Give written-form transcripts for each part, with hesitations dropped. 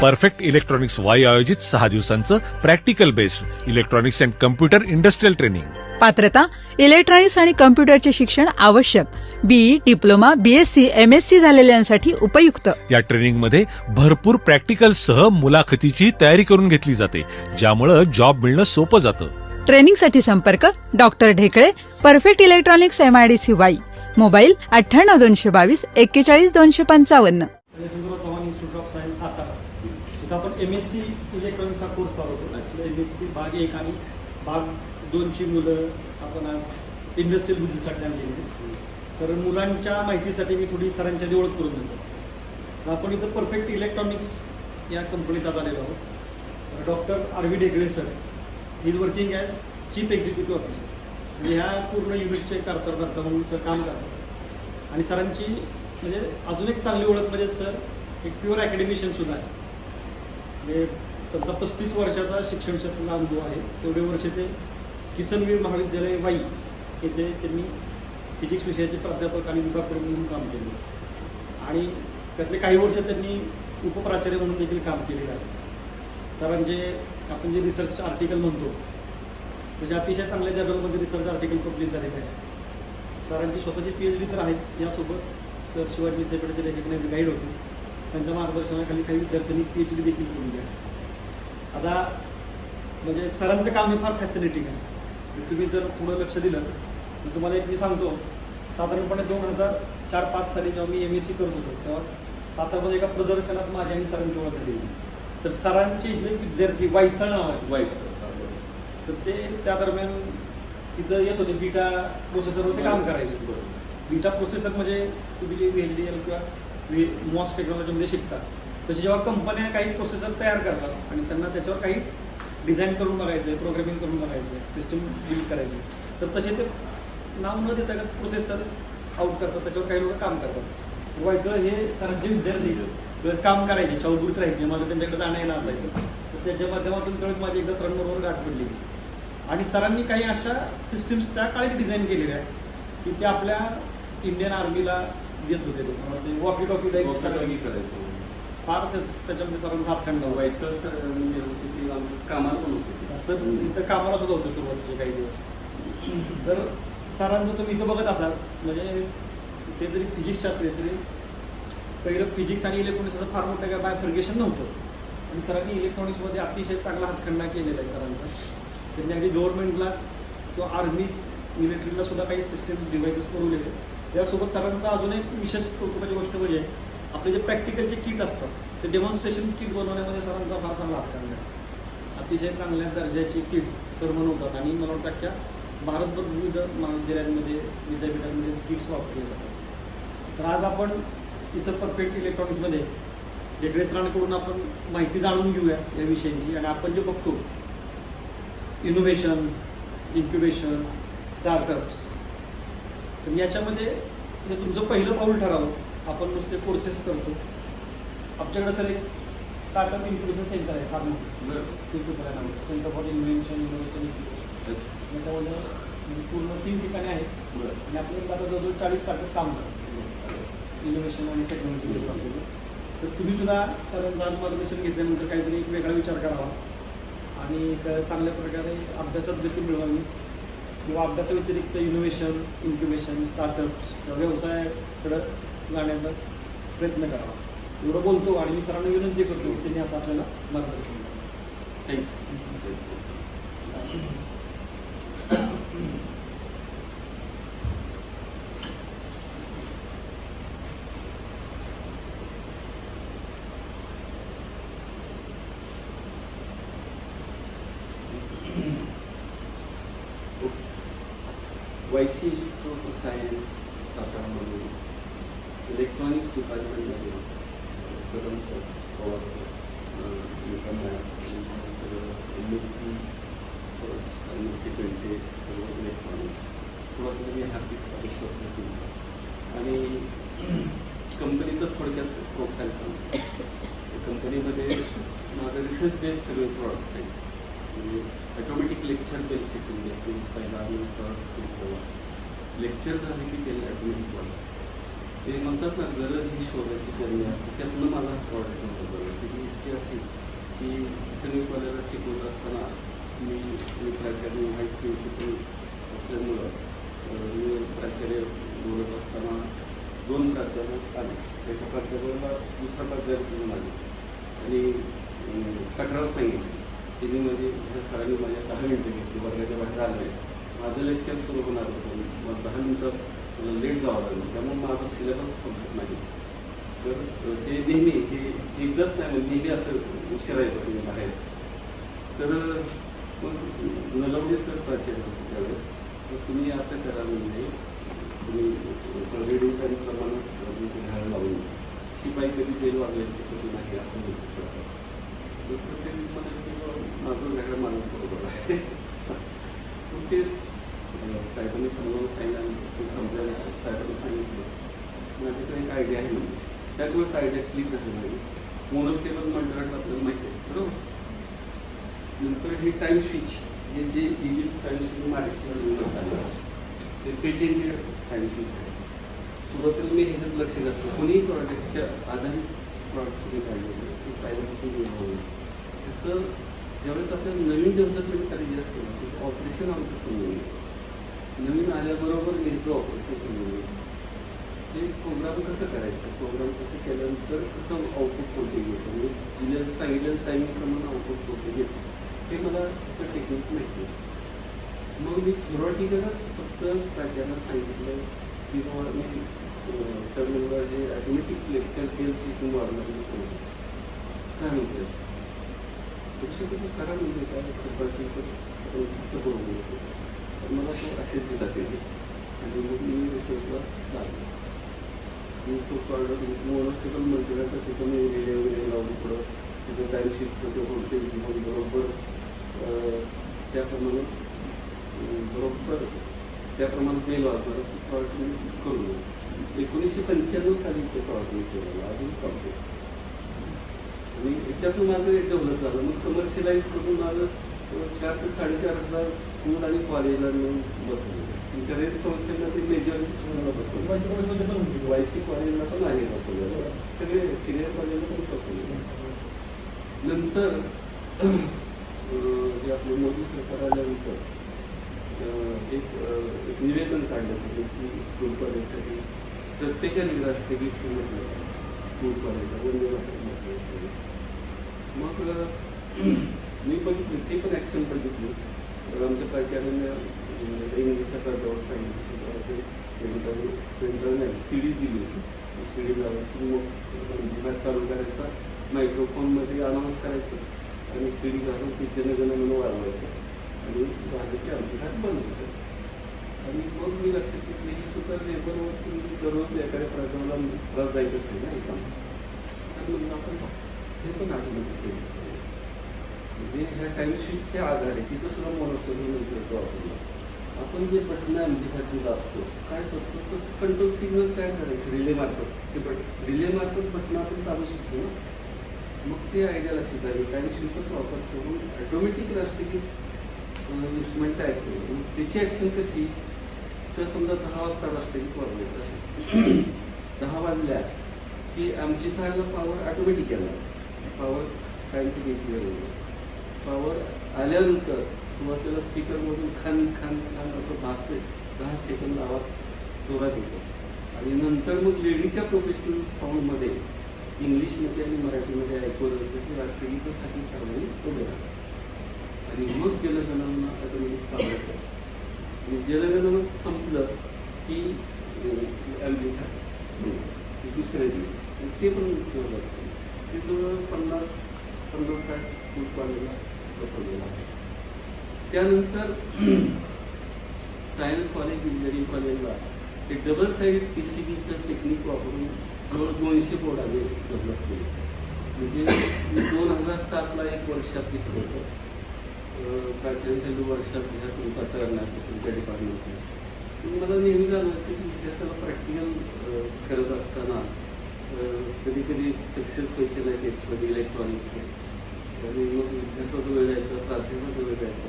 Perfect electronics Wai आयोजित 6 दिवसांचं practical based electronics and computer industrial training. पात्रता इलेक्ट्रॉनिक्स आणि कम्प्युटरचे शिक्षण आवश्यक. बीई, डिप्लोमा, बीएससी, एमएससी झालेल्यांसाठी उपयुक्त. या ट्रेनिंगमध्ये भरपूर प्रॅक्टिकलसह मुलाखतीची तयारी करून घेतली जाते, ज्यामुळे जॉब मिळणं सोपं जातं. ट्रेनिंगसाठी संपर्क doctor Dhekale, Perfect Electronics, MIDC Wai. Mobile 98 222 41 255. Chavan Institute of Science Satara. तिथं आपण एमएससी इलेक्ट्रॉनिक्सचा कोर्स चालवतो. ॲक्च्युली एमएससी भाग 1 आणि भाग 2ची मुलं आपण आज इंडस्ट्रियल बिझनेससाठी आणलेली. तर मुलांच्या माहितीसाठी मी थोडी सरांची ओळख करून देतो. आपण इथं परफेक्ट इलेक्ट्रॉनिक्स या कंपनीत आज आलेलो आहोत. Doctor RV. Dhekale sir, he is working as chief executive officer. म्हणजे ह्या पूर्ण युनिटचे कर्ता म्हणूनचं काम करतात. आणि सरांची म्हणजे अजून एक चांगली ओळख म्हणजे सर एक प्युअर अकॅडमिशियन सुद्धा आहे. म्हणजे त्यांचा 35 वर्षाचा शिक्षण क्षेत्रातला अनुभव आहे. तेवढे वर्ष ते किसनवीर महाविद्यालय वाई येथे त्यांनी फिजिक्स विषयाचे प्राध्यापक आणि विभागप्रमुख म्हणून काम केले. आणि त्यातले काही वर्ष त्यांनी उपप्राचार्य म्हणून देखील काम केलेलं आहे. सरांचे आपण जे रिसर्च आर्टिकल म्हणतो म्हणजे अतिशय चांगल्या जर्नलमध्ये रिसर्च आर्टिकल पब्लिश झालेलं आहे. सरांची स्वतःची PhD तर आहेच. यासोबत सर शिवाजी विद्यापीठाचे रेकग्नाइज गाईड होते. त्यांच्या मार्गदर्शनाखाली काही विद्यार्थ्यांनी PhD देखील करून घ्या. आता म्हणजे सरांचं काम हे फार फॅसिनेटिंग आहे. तुम्ही जर पुढं लक्ष दिलं तर तुम्हाला एक मी सांगतो, साधारणपणे 2004-05 साली जेव्हा मी MSc करत होतो तेव्हा सातारमध्ये एका प्रदर्शनात माझ्या आणि सरांची ओळख झाली. तर सरांचे इथले विद्यार्थी वाईचं नाव आहे वाईचं, तर ते त्या दरम्यान तिथं येत होते. बीटा प्रोसेसरवर ते काम करायचे. बीटा प्रोसेसर म्हणजे तुम्ही जे VHDL किंवा मॉस टेक्नॉलॉजीमध्ये शिकता तसे जेव्हा कंपन्या काही प्रोसेसर तयार करतात आणि त्यांना त्याच्यावर काही डिझाईन करून बघायचं आहे, प्रोग्रामिंग करून बघायचं आहे, सिस्टम बिल्ड करायची, तर तसे ते नाव न देता प्रोसेसर आउट करतात, त्याच्यावर काही लोक काम करतात. व्हायचं हे सरांचे विद्यार्थी प्लस काम करायचे, शाहूपुरीत राहायचे, माझं त्यांच्याकडे जाणं येणं असायचं. तर त्याच्या माध्यमातून त्यावेळेस माझी एकदा सरांबरोबर गाठ पडली. आणि सरांनी काही अशा सिस्टीम्स त्या काळी डिझाईन केलेल्या आहेत की त्या आपल्या इंडियन आर्मीला देत होते. ते वॉकी टॉकी टाईप करायचं फार त्याच्यामध्ये सरांचा हातखंड व्हायचं. सर म्हणजे कामाला पण होते. असं इथं कामाला सुद्धा होतं सुरुवातीचे काही दिवस. तर सरांचं तुम्ही इथं बघत असाल म्हणजे ते जरी फिजिक्सचे असले तरी पहिलं फिजिक्स आणि इलेक्ट्रॉनिक्स असं फार मोठं काय बायफर्गेशन नव्हतं. आणि सरांनी इलेक्ट्रॉनिक्समध्ये अतिशय चांगला हातखंडा केलेला आहे सरांचा. त्यांनी अगदी गव्हर्नमेंटला किंवा आर्मी मिलिटरीला सुद्धा काही सिस्टम्स डिव्हाइसेस पुरवलेले. त्यासोबत सरांचा अजून एक विशेष कौतुकाची गोष्ट म्हणजे आपले जे प्रॅक्टिकलचे किट असतात ते डेमॉन्स्ट्रेशन किट बनवण्यामध्ये सरांचा फार चांगला हातखंडा आहे. अतिशय चांगल्या दर्जाची किट्स सर बनवतात आणि मला वाटतं अख्ख्या भारतभर विविध महाविद्यालयांमध्ये विद्यापीठांमध्ये किट्स वापरले जातात. तर आज आपण इथं परफेक्ट इलेक्ट्रॉनिक्समध्ये ढेकळे सरांकडून आपण माहिती जाणून घेऊया या विषयांची. आणि आपण जे बघतो इनोव्हेशन, इन्क्युबेशन, स्टार्टअप्स, तर याच्यामध्ये हे तुमचं पहिलं पाऊल ठरावं. आपण नुसते कोर्सेस करतो. आमच्याकडे सर एक स्टार्टअप इन्क्युबेशन सेंटर आहे फार मोठं, centre for invention, innovation, incubation. याच्यामध्ये पूर्ण 3 ठिकाणे आहेत आणि आपल्याकडे आता जवळजवळ 40 स्टार्टअप काम करतात इनोव्हेशन आणि टेक्नॉलॉजी बेस असलेले. तर तुम्ही सुद्धा सरांचं आज मार्गदर्शन घेतल्यानंतर काहीतरी एक वेगळा विचार करावा आणि एक चांगल्या प्रकारे अभ्यासात गती मिळवावी किंवा अभ्यासाव्यतिरिक्त इनोव्हेशन, इन्क्युबेशन, स्टार्टअप्स किंवा व्यवसायाकडं जाण्याचा प्रयत्न करावा. एवढं बोलतो आणि मी सरांना विनंती करतो की त्यांनी आता आपल्याला मार्गदर्शन करावं. Thank you. YC institute of science सातारामधून इलेक्ट्रॉनिक डिपार्टमेंटमध्ये कदम सर, पवार सर, सगळं MSc फर्स्ट आणि सेकंडचे सर्व इलेक्ट्रॉनिक्स. सुरुवातीला मी हार्दिक स्वागत करतो. आणि कंपनीचं थोडक्यात प्रोफाईल सांगतो. कंपनीमध्ये माझं रिसर्च बेस्ड सगळे प्रॉडक्ट्स आहेत. म्हणजे ऑटोमॅटिक लेक्चर बेल सेटिंग असते. पहिला आम्ही प्रॉडक्ट सुरू केला, लेक्चर झाले की बेल ऑटोमॅटिक वाजतं. ते म्हणतात ना, गरज ही शोधाची जर्नी असते. त्यातनं माझा प्रॉडक्ट नव्हता. त्याची हिस्ट्री अशी की सगळी कॉलेजला शिकवत असताना मी प्राचार्य व्हाईस प्रिन्सिपल असल्यामुळं मी प्राचार्य बोलत असताना 2 प्राध्यापक आले. एका प्राध्यापकाला दुसरा प्राध्यापक म्हणून आले आणि तक्रार सांगितली. त्यांनी म्हणजे ह्या सरांनी माझ्या 10 मिनटं घेतली. वर्गाच्या बाहेर आले. माझं लेक्चर सुरू होणार होतं. मग 10 मिनटं मला लेट जावं लागलं. त्यामुळे माझा सिलेबस संपत नाही. तर ते नेहमी हे एकदाच नाही, म्हणजे नेहमी असं उशिरा येतो तुम्ही बाहेर. तर मग नलवडे सर प्राचार्य होते त्यावेळेस. तर तुम्ही असं करा, म्हणजे तुम्ही रेडिओ टाईमप्रमाणे तुमचं घाल लावून शिपाई कधी बेल वाजवायची कधी नाही असं गोष्टी करतात. तर ते म्हणायचे माझं घड्याळ मानत बरोबर आहे. मग ते साहेबांनी समजावून सांगितलं. ते समजायला साहेबांनी सांगितलं माझ्याकडे एक आयडिया आहे म्हणजे. त्यामुळेच आयडिया क्लिक झाली नाही. मोनोस्टेबल मंडळात आपल्याला माहिती आहे बरोबर. नंतर हे टाईम स्विच, हे जे डिजिटल टाईम स्विच मार्केटमध्ये झालं ते पेटेंटेड टाईम स्विच आहे. सुरुवातीला मी ह्याच्यात लक्ष घातलं. कोणीही प्रॉडक्टच्या आधारित प्रॉडक्ट तुम्ही काढलेलं ते पहिल्यापासून होईल. त्याचं ज्यावेळेस आपल्याला नवीन डेव्हलपमेंट करायची असते ना, त्याचं ऑपरेशन आमचं समजून घ्यायचं. नवीन आल्याबरोबर घ्यायचं ऑपरेशन समजून घ्यायचं. ते प्रोग्राम कसं करायचं, प्रोग्राम कसं केल्यानंतर कसं आउटपुट कोणते घेतं, म्हणजे दिलेलं सांगितलेलं टायमिंगप्रमाणे आउटपुट कोणते घेतं हे मला त्याचं टेक्निक माहिती आहे. मग मी थेरॉटिकलच फक्त प्राचार्यांना सांगितलं की बाबा मी सर मला हे ॲटोमॅटिक लेक्चर केलं सिस्टम वाढलं काय म्हणते पुरुषाकडे करा म्हणजे काय खर्च असेल तर बरोबर होतो. तर मला तो असेच दिला त्याने आणि मग मी रिसर्चला लागलो. मी तो प्रॉडक्ट मोनोस्टेबल म्हटलं तर तिथं मी रिले वगैरे लावून थोडं तिथं टाईमशीटचं ते व्होल्टेज घेऊन बरोबर त्याप्रमाणे बेल वाजणार असं प्रॉडक्ट मी करून 1995 साली ते प्रॉडक्ट मी केलेलं अजून चालतो. आणि याच्यातून माझं डेव्हलप झालं. मग कमर्शियलाइज करून माझं 4,000 ते 4,500 स्कूल आणि कॉलेजला मिळून बसवलं. तुमच्या रेत संस्थेमध्ये मेजॉरिटी स्कूलला बसवलं. YC कॉलेजला पण आहे बसवलेलं. सगळे सिनियर कॉलेजला पण बसवलेलं. नंतर जे आपले मोदी सरकार आल्यानंतर एक निवेदन काढलं होतं की स्कूल कॉलेजसाठी प्रत्येकाने राष्ट्रगीत म्हटलं स्कूल कॉलेजला वंदे मातरम म्हटलं. मग मी बघितली ते पण ॲक्शन बघितली. तर आमच्या प्राचार्याने इंग्लिशच्या कर्जावर सांगितलं नाही CD दिली होती. CD लावायची मग चालू करायचा, मायक्रोफोनमध्ये अनाऊन्स करायचं आणि CD घालून ते जनगणमन वाढवायचं आणि झालं की आमची घाट बंद करायचं. आणि मग मी लक्षात घेतलं ही सुद्धा लेबरवर तुम्ही दररोज एखाद्या प्रांताला त्रास जायचंच आहे ना एका. तर मग आपण हे पण ऑटोमॅटिक केलं म्हणजे ह्या टाईम शीटच्या आधारे तिथं सुद्धा मोनोस्टेबल करतो आपण जे बटणं म्हणजे खाली दाबतो काय करतो तसं कंट्रोल सिग्नल काय करायचं रिले मार्फत. ते रिले मार्फत बटणं आपण दाबू शकतो ना. मग ते आयडिया लक्षात आली. टाईम शीटचाच वापर करून ऑटोमॅटिक राष्ट्रगीत इन्स्ट्रुमेंट तयार केलं. त्याची ॲक्शन कशी तर समजा 10 वाजता राष्ट्रगीत वाजवायचं असेल 10 वाजल्या की ॲम्प्लिफायरला पॉवर ऑटोमॅटिक येणार. पॉवर काहीच घ्यायची गरज नाही. पॉवर आल्यानंतर सुरुवातीला स्पीकरमधून खान खान खान असं 10 सेकंद आवाज जोरात येतो आणि नंतर मग लेडीच्या प्रोफेशनल साऊंडमध्ये इंग्लिशमध्ये आणि मराठीमध्ये ऐकवलं जातं की राष्ट्रगीतासाठी सर्वांनी उभे राहतात. आणि मग जनगणना ऑटोमॅटिक चालू होतं. आणि जनगणना संपलं की ॲम्प्लिफायर दुसऱ्या दिवशी ते पण ठेवलं जातं. ते जवळ 50-60 स्कूल कॉलेजला बसवलेलं आहे. त्यानंतर सायन्स कॉलेज इंजिनिअरिंग कॉलेजला ते डबल साईड PCBचं टेक्निक वापरून जवळ 200 बोर्ड आम्ही डेव्हलप केले. म्हणजे 2007ला एक वर्कशॉप घेतलं होतं. प्राचार्य वर्कशॉप घ्या तुमचा टर्न आहे तुमच्या डिपार्टमेंटचा. मला नेहमी जाणवायचं की विद्यार्थ्याला प्रॅक्टिकल करत असताना कधी कधी सक्सेस व्हायचे नाही एक्सपर्ट इलेक्ट्रॉनिक्सचे. आणि मग विद्यार्थ्याचा वेळ द्यायचा प्राध्यापकाचा वेळ द्यायचा.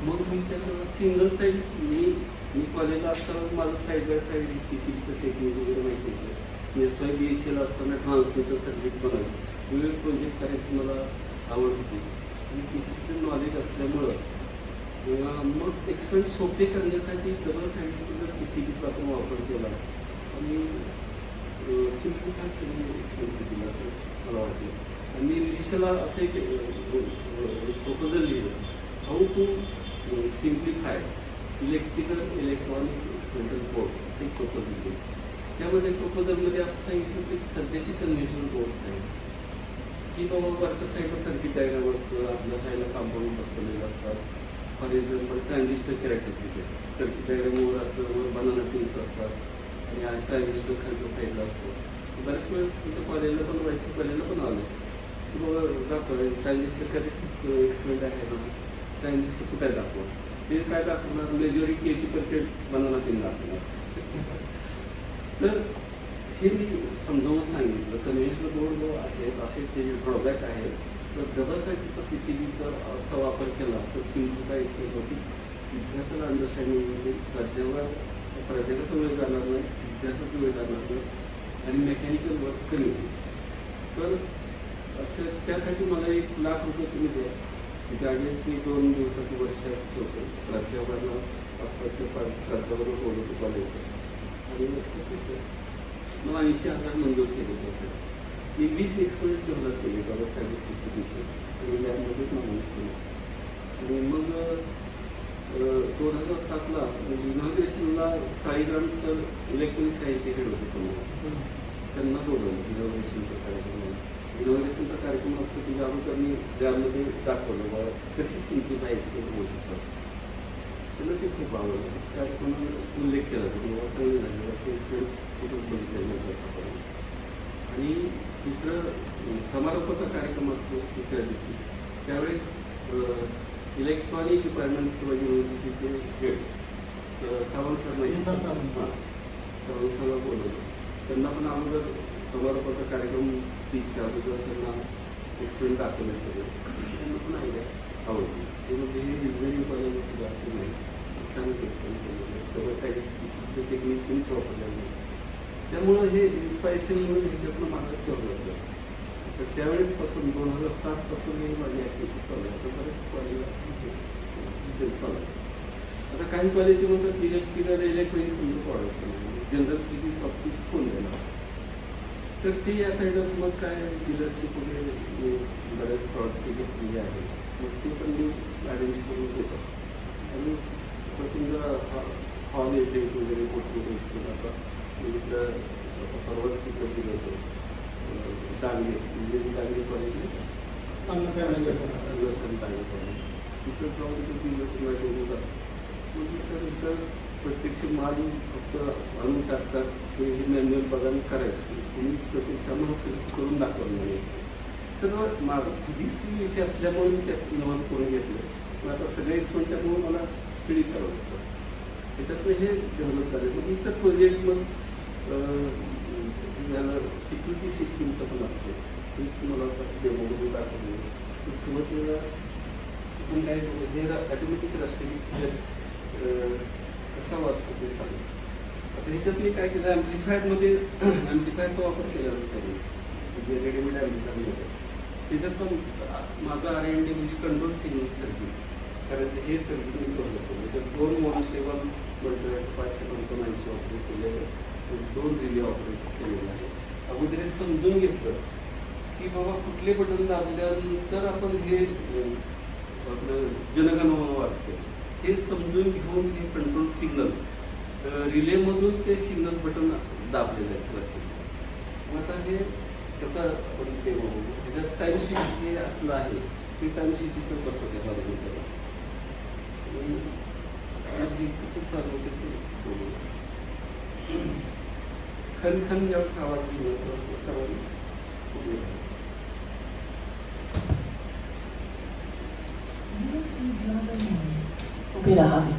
मग मी विचारलं सिंगल साईड मी कॉलेजला असताना माझं साईड बाय साईड PCBचं टेक्निक वगैरे माहिती होतं. SY BSc असताना ट्रान्समीटर सर्किट बनवायचं, विविध प्रोजेक्ट करायची मला आवड होती आणि PCBचं नॉलेज असल्यामुळं मग एक्सपेरिमेंट सोपे करण्यासाठी डबल साईडचा जर PCBचा आपण वापर केला आणि सिम्प्लिफाय सगळे एक्सपेरिमेंट केलं असं मला वाटलं. आणि मी रिजिशाला असं एक प्रपोजल लिहिलं, how to simplify electronic experimental board असं एक प्रपोजल लिहिलं. त्यामध्ये प्रपोजलमध्ये असं सांगितलं की सध्याचे कन्व्हेन्शनल बोर्ड्स आहेत की बाबा वरच्या साईडला सर्किट डायग्राम असतं, आपल्या साईडला कंपाऊंड बसवलेलं असतात. फॉर एक्झाम्पल ट्रान्झिस्टर कॅरेक्टरिस्टिक आहे, सर्किट डायग्राम वर असतं, वर बनाना पिन्स असतात आणि ट्रान्झिस्टर खालच्या साईडला असतो. बऱ्याच वेळेस तुमच्या कॉलेजला पण वायसी कॉलेजला पण आलं की बाबा दाखवलं ट्रान्झिस्टर कॅरेक्टरिस्टिक एक्सपेरिमेंट आहे ना, ट्रान्झिस्टर कुठे दाखवा, ते काय दाखवणार, मेजॉरिटी 80% बनाना पिन दाखवणार. तर हे मी समजावून सांगितलं कन्व्हेन्शनल बोर्ड जो असे ते ड्रॉबॅक आहेत. तर डबल साईडचा PCBचा असा वापर केला तर सिम्प्लिफाय एक्सपेरिमेंट होती, विद्यार्थ्याला अंडरस्टँडिंग होते, प्राध्यापकाचा वेळ जाणार नाही, विद्यार्थ्याचा वेळ जाणार नाही आणि मेकॅनिकल वर्क कमी होईल. तर असं त्यासाठी मला 1 लाख रुपये तुम्ही द्या. त्याच्या आधीच मी 2 दिवसाचं वर्षात ठेवतो, प्राध्यापकांना आसपासच्या प्राध्यापकांना बोलवतो कॉलेजच्या आणि लक्षात येतं मला 80,000 मंजूर केले त्यासाठी. मी 20 एक्सपेरिमेंट डेव्हलप केले डबल साईड PCBचे आणि लॅबमध्ये नमूद केलं. आणि मग 2007ला इनॉग्रेशनला साईग्राम सर इलेक्ट्रॉनिक सायन्सचे हेड होते पुण्याला, त्यांना बोलवलं इनॉग्रेशनचा कार्यक्रम. इनॉग्रेशनचा कार्यक्रम असतो की अगोदर मी लॅबमध्ये दाखवलं बघा कशी सिम्प्लिफाय एक्सपेरिमेंट होऊ शकतात. त्यांना ते खूप आवडलं, कार्यक्रमाने उल्लेख केला की मला चांगले झाले असे एक्सपेरिमेंट कुठून बघितले. आणि दुसरं समारोपाचा कार्यक्रम असतो दुसऱ्या दिवशी, त्यावेळेस इलेक्ट्रॉनिक डिपार्टमेंट शिवाजी युनिव्हर्सिटीचे हेड सावंत सर नाही सावंत सरला बोलवलं. त्यांना पण अगोदर समारोपाचा कार्यक्रम स्पीचच्या अगोदर त्यांना एक्सपेरिमेंट दाखवले सगळे, त्यांना पण आयडिया आवडली. ते म्हणजे हे रिजनिंग करायला सुद्धा असे नाही, छानच एक्सपेरिमेंट केलेलं. डबल साईड PCBचं टेक्निक कोणीच वापरलेलं नाही. त्यामुळं हे इन्स्पायरेशन म्हणून ह्याच्यातनं माझं ठेवलं होतं. तर त्यावेळेसपासून 2007 पासून हे माझी ॲक्टिव्हिटी चालू आहे. आता बरेच कॉलेजला चालू आहे. आता काही कॉलेज म्हणतात इलेक्ट्रिकल इलेक्ट्रॉनिक्स तुमचं प्रोडक्शन आहे, जनरल फिजिक्स ऑप्टिक्स कोण देणार. तर ते या कायद्यात मग काय डीलरशिप वगैरे बऱ्याच प्रॉडक्टची घेतलेली आहे, मग ते पण मी अरेंज करून देत असतो. आणि समजा हॉल इफेक्ट वगैरे मोठे आता इथलं परवा सिद्ध केलं होतं डांगे म्हणजे डांगे कॉलेज डांगे कॉलेज तिथं जाऊन तिथं दिलं होतात. म्हणजे सर इथं प्रत्यक्ष माल फक्त आणून टाकतात, ते हे मॅन्युअल बघा करायचं, तुम्ही प्रत्यक्ष आम्हाला सिलेक्ट करून दाखवलं नाही. तर माझा फिजिक्स विषय असल्यामुळे मी त्यात नमूद करून घेतलं. पण आता सगळे एक्सपेरिमेंट त्यामुळे मला स्टडी करावं लागतं. त्याच्यातनं हे डेव्हलप झालं. मग इतर प्रोजेक्ट मग झालं सिक्युरिटी सिस्टीमचं पण असते, ते तुम्हाला डेमोमध्ये दाखवलं. तर सुरुवातीला आपण काय हे ॲटोमॅटिक राष्ट्रीय कसा वाचतो ते सांगू. आता ह्याच्यात मी काय केलं, ॲम्प्लिफायरमध्ये ॲम्प्लिफायरचा वापर केला नसतो, म्हणजे रेडीमेड ॲम्प्लिफायर मिळतं. त्याच्यात पण माझा R&D म्हणजे कंट्रोल सिग्नल सर्किट करायचं, हे सर्किट मी डेव्हलप केलं. त्यात 2 मोनोस्टेबल मल्टीमीटर 585 ऑपरेट केलेले, 2 रिले ऑपरेट केलेले आहे. अगोदर हे समजून घेतलं की बाबा कुठले बटन दाबल्यानंतर आपण हे आपलं जनगणना वाचते, हे समजून घेऊन हे कंट्रोल सिग्नल रिलेमधून ते सिग्नल बटन दाबलेलं आहे लक्षात. आता हे त्याचा आपण ते बघू, त्याच्यात टाईमशीट जे असलं आहे ते टाईमशीट तिथं बसवते मला मिळतं असं. आणि कसं चालू होते ते बघू. खन ज्यावेळेस आवाज घेऊन सर्वांनी उभी राहावी.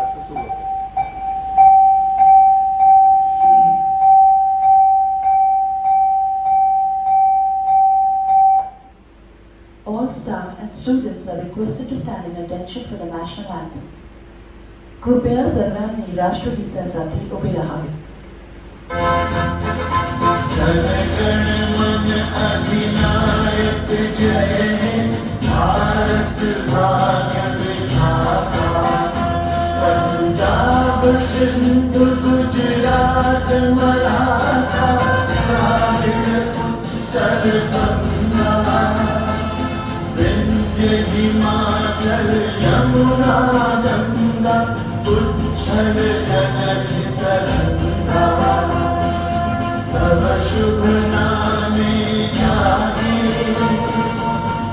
असं सुरू होतं. students are requested to stand in attention for the national anthem. कृपया सर्वांनी राष्ट्रगीतासाठी उभे राहावे. पंजाब सिंध गुजरात मराठा द्राविड़ उत्तर गंगा विंध्य हिमाचल यमुना गंगा उच्छल जगति तरंगा तव शुभ नामे जागे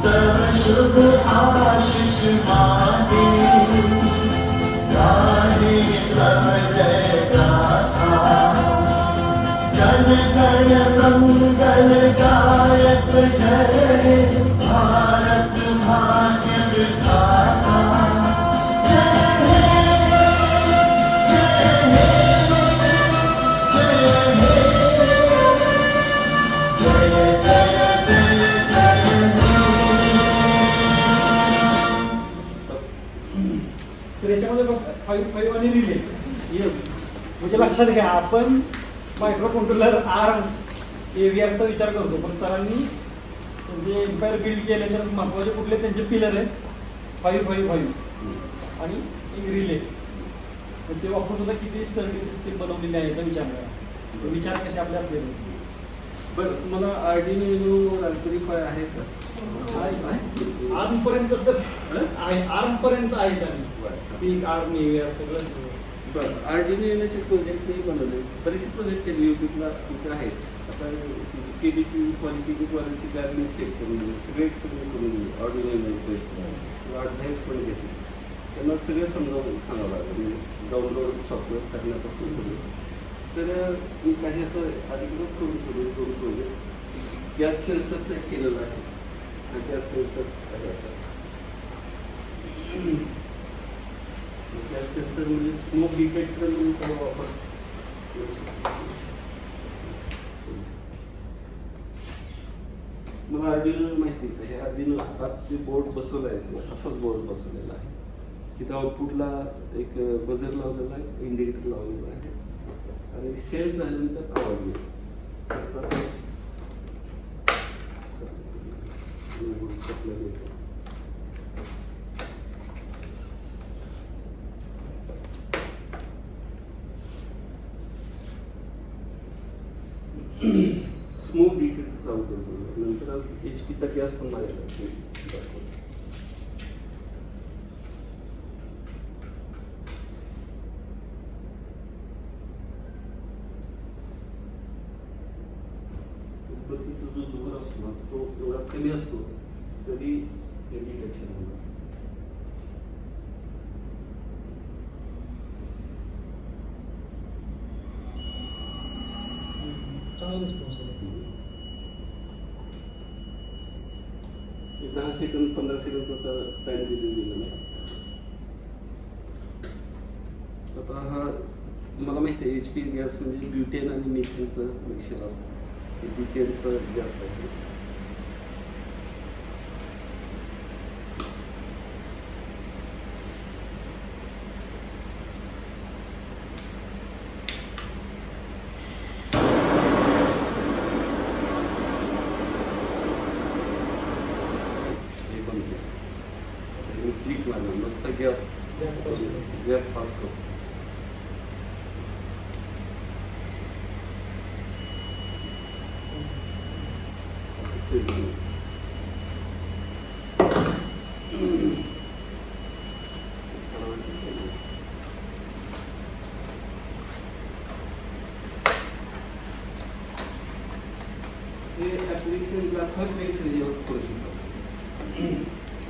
तव शुभ आशीष मांगे गाहे तव जय गाथा जन गण मंगल गायक जय भारत भाग्य विधाता जय हे जय हे जय हे जय जय जय तर याच्यामध्ये बघ 5 आणि रिले. येस, म्हणजे लक्षात घ्या, आपण मायक्रो कंट्रोलर आर्म एव्हीआरचा विचार करतो, पण सरांनी म्हणजे एम्पायर बिल्ड केल्याच्या महत्वाचे कुठले त्यांचे पिलर आहेत 5 आणि एक रिले. ते वापरून सुद्धा किती स्टर्डी सिस्टीम बनवलेली आहे याचा विचार करा. विचार कसे आपले असलेले. बरं, तुम्हाला आर्डिनो रास्पबेरी पाय आहे का? आर्म पर्यंत आहे, आर्म पर्यंत आहे त्यांनी पीक आर्म एव्हीआर सगळं. बरं, आर्डिनो येण्याचे प्रोजेक्ट नाही बनवले, बरेचसे प्रोजेक्ट केले युट्यूबला तुमचे आहेत. आता तुमची KDP क्वालिटी गायडलाईन सेट करून दिली, सगळे एक्सपेरिमेंट करून दिले. आर्डिनो किंवा ॲडव्हान्स पण घेतले, त्यांना सगळं सांगावं लागलं, म्हणजे डाउनलोड सॉफ्टवेअर करण्यापासून सगळं. तर मी काही आता अलीकडंच करून ठेवले 2 प्रोजेक्ट. गॅस सेन्सरचं केलेलं आहे. गॅस सेन्सर आहे असं. गॅस सेन्सर म्हणजे स्मोक डिटेक्टर म्हणून त्याला वापर. मला आर्डिनो माहितीच आहे. हे आर्डिनो हातात जे बोर्ड बसवलं आहे असाच बोर्ड बसवलेला आहे. तिथं आउटपुटला एक बझर लावलेला आहे, इंडिकेटर लावलेला आहे आणि सेन्स झाल्यानंतर आवाज येतो. स्मोक डिटेक्टर चालू करतो. नंतर HP चा गॅस पण माझ्याकडे. उदबत्तीचा जो धूर असतो ना तो एवढा कमी असतो तरी हे डिटेक्शन होणार. चांगला रिस्पॉन्स आहे. 10 सेकंद 15 सेकंदचा टाइम दिलेला नाही. आता हा मला माहिती आहे HP गॅस म्हणजे ब्युटेन आणि मिथेनचं मिक्सचर असतं. हे ब्युटेनचं गॅस आहे. मस्त गॅस पास करतो. हे ॲप्लिकेशन ग्राफर पेन्सिल करू शकतो.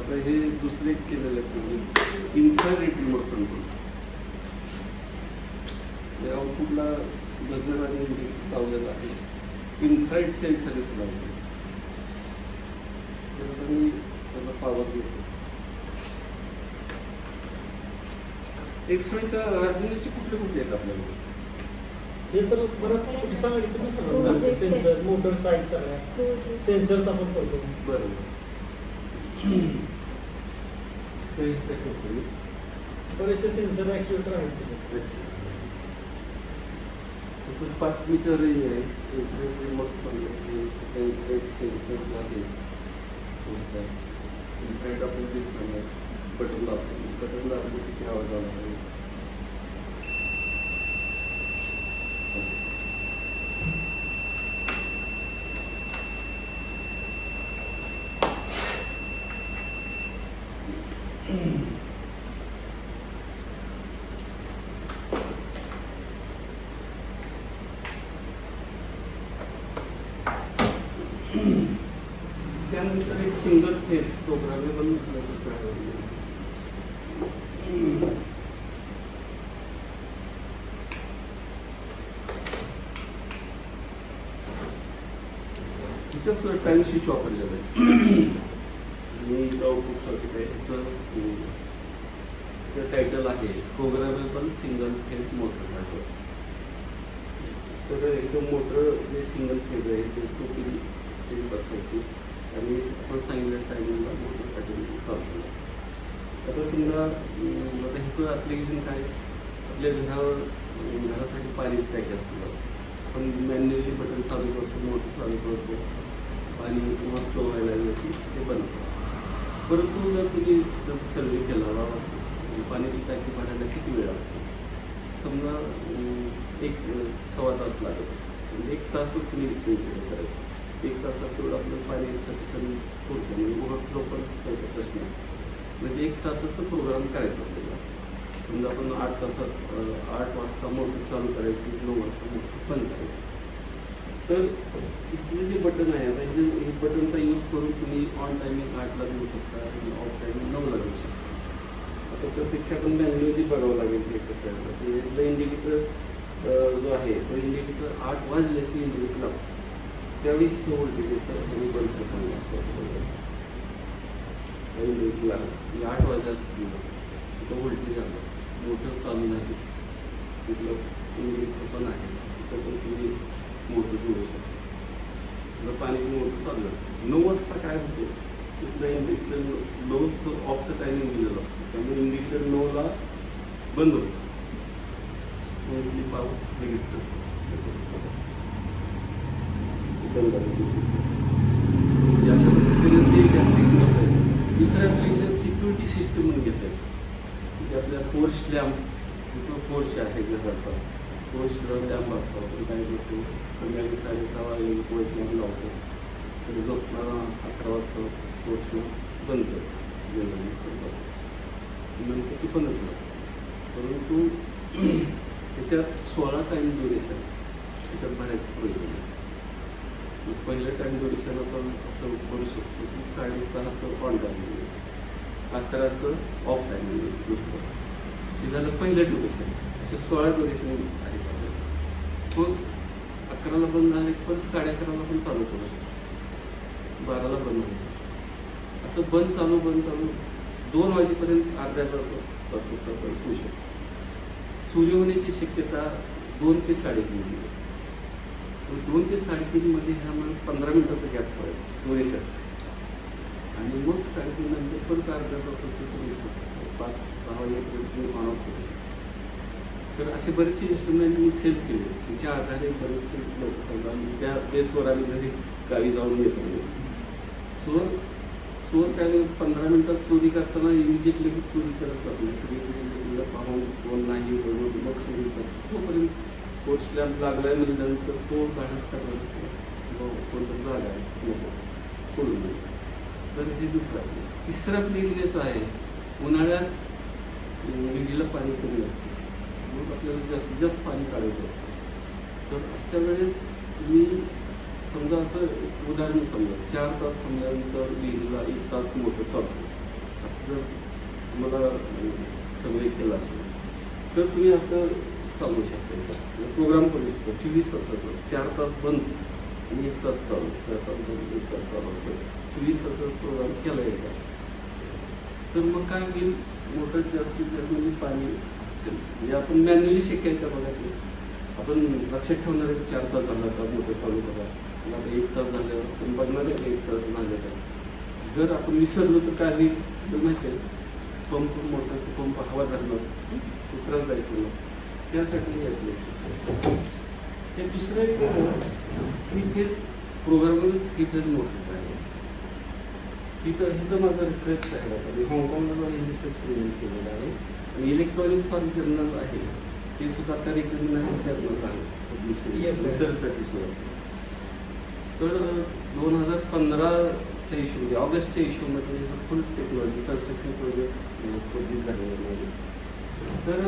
आता हे दुसरे केलेलं आहे इन्फ्रारेड रिमोट कंट्रोल. या आउटपुटला बझर आणि इंडिकेटर लावलेलं आहे. इन्फ्रारेड सेन्सर इथे लावतो. तर मी त्याला पॉवर देतो. एक्सपेरिमेंट आर्डिनोचे कुठले कुठले आहेत आपल्याकडे? हे सर बरं सांगा तुम्ही सांगा. सेन्सर मोटर साईड सगळ्या सेन्सर्स आपण करतो. बरं काही कंपनी बरेचसे सेन्सर ॲक्टिवेटर आहेत त्याच्यात. अच्छा तसं 5 मीटरही आहे रिमोट पण एक सेन्सर आहे इनफॅक्ट आपल्याला दिसणार नाही बटन दाबले किती आवाज आला आहे त्यानंतर एक सिंगल फेज प्रोग्रामेबल तिचं टाइम स्विच वापरलेलं आहे मी आउटपुट सर्किट आहे त्याचं टायटल आहे programmable single phase motor network. तर एकदम मोटर जे सिंगल फेज आहे ते 2 पिन बसवायची आणि आपण सांगितलं टायमिंगला मोटर कंटिन्यू चालू केलं. आता समजा आता ह्याचं ॲप्लिकेशन काय आपल्या घरासाठी पाणी टाकी असतं आपण मॅन्युअली बटन चालू करतो मोटर चालू करतो पाणी किंवा फ्लो व्हायला लागलं की ते बंद करतो. परंतु जर तुम्ही जर सर्वे केला पाण्याची टाकी भरायला किती वेळ लागतो समजा 1-1.25 तास लागत म्हणजे 1 तासच तुम्ही कन्सिडर करायचं. 1 तासात तेवढं आपलं पाणी सफिशियंट पुरतं म्हणजे ओव्हरफ्लो पण करायचा प्रश्न आहे. म्हणजे 1 तासाचं प्रोग्राम करायचा आपल्याला. समजा आपण 8 तासात 8 वाजता मोटर चालू करायची 9 वाजता मोटर बंद करायची. तर इथले जे बटन आहे आता हे बटनचा यूज करून तुम्ही ऑन टायमिंग 8ला देऊ शकता आणि ऑफ टायमिंग 9ला देऊ शकता. आता त्यापेक्षा पण मॅन्युअली बघावं लागेल हे कसं आहे तसं इथलं इंडिकेटर जो आहे तो इंडिकेटर 8 वाजले की इंडिकेटर लागतो त्यावेळेस तो व्होल्टेज येतं आणि बंद करताना इंडिकेटर लागला 8 वाजता तो व्होल्टेज आला मोटर चालू झाली तिथलं इंडिकेटर पण आहे तिथं पण तुम्ही मोटर जोडू शकता. पाण्याची मोटर चालू झाली 9 वाजता काय होतं तिथलं इंडिकेटर 9चं ऑफचं टायमिंग दिलेलं असतं त्यामुळे इंडिकेटर 9ला बंद होतं मोस्टली पावर लगेच अशा पद्धतीने ते एक ॲप्लिकेशन घेत आहे. दुसरं ॲप्लिकेशन सिक्युरिटी सिस्टम म्हणून घेत आहे म्हणजे आपल्या पोर्च लॅम्प पोर्च आहे घराचा पोर्च लॅम्प असतो आपण काय करतो संध्याकाळी 6:30 वाजता पोर्च लॅम्प लावतो तर झोपताना 11 वाजता पोर्च लॅम्प बंद करतो नंतर ती बंदच लागते. परंतु त्याच्यात 16 टाईम ड्युरेशन त्याच्यात भरायचं प्रयोजन आहे. पहिलं टाईम ड्युरेशन आपण असं करू शकतो की 6:30चं ऑन टायमिंग द्यायचं 11चं ऑफ टायमिंग द्यायचं दुसरं हे झालं पहिलं ड्युरेशन. असे 16 ड्युरेशन आहेत आपल्याला. मग 11ला बंद झाले परत 11:30ला पण चालू करू शकतो 12ला बंद होऊ शकतो. असं बंद चालू 2 वाजेपर्यंत अर्ध्या तासाचं आपण होऊ शकतो. सूर्य होण्याची शक्यता 2 ते 3.5 2 ते 3.5 मध्ये ह्यामुळे 15 मिनिटाचा गॅप ठेवायचा ड्युरेशन आणि मग 3.5 नंतर परत अर्ध्या तासाचं तुम्ही घेऊ शकतो 5-6 वाजेपर्यंत तुम्ही ऑन ऑफ करू शकतो. तर असे बरेचसे इन्स्ट्रुमेंट मी सेल केले त्याच्या आधारे बरेचसे लोक समजा त्या बेसवर आम्ही घरी गावी जाऊन येतो. चोर काय 15 मिनिटात चोरी करताना इमिजिएटली चोरी करत जातो सगळीकडे पाहून कोण नाही बघून मग चोरी करतो. तोपर्यंत पोर्च लॅम्प लागलाय म्हणल्यानंतर तो धाडस करत असतो कोणतं जागा आहे नको सोडून नाही. तर हे दुसरा प्लेस. तिसरा प्लेस याचा आहे उन्हाळ्यात विहिरीला पाणी कमी असतं मग आपल्याला जास्तीत जास्त पाणी काढायचं असतं. तर अशा वेळेस तुम्ही समजा असं उदाहरण समजा 4 तास थांबल्यानंतर विहिरीला 1 तास मोटर चालतो असं जर तुम्हाला सवय केलं असेल तर तुम्ही असं चालू शकता प्रोग्राम करू शकता 24 तासाचं 4 तास बंद आणि 1 तास चालू 4 तास बंद 1 तास चालू असं 24 तासाचा प्रोग्राम केला येतात. तर मग काय होईल मोटर जास्तीत जास्त म्हणजे पाणी असेल म्हणजे आपण मॅन्युअली शक्य का बघा की आपण लक्षात ठेवणार आहे 4 तास झाला का मोटर चालू करा आणि आता 1 तास झाल्यावर आपण बघणार आहे की 1 तास झाले का. जर आपण विसरलो तर काय होईल तर माहिती आहे पंप मोटरचे पंप हवा धरणं ते त्रासदायक होणं त्यासाठी हे ॲप्लिकेशन. हे दुसरं एक 3 फेज प्रोग्रामेबल 3 फेज मोटर आहे. तिथं माझा रिसर्च आहे. आता मी हाँगकाँगला जाऊन रिसर्च प्रेझेंट केलेला आहे आणि इलेक्ट्रॉनिक्स फॉर जर्नल आहे ते सुद्धा आता रिकग्नाइज जर्नल आहे पब्लिशिंग रिसर्चसाठी सुद्धा. तर 2015च्या इश्यूमध्ये ऑगस्टच्या इश्यूमध्ये full technology construction project publish झालेलं आहे. तर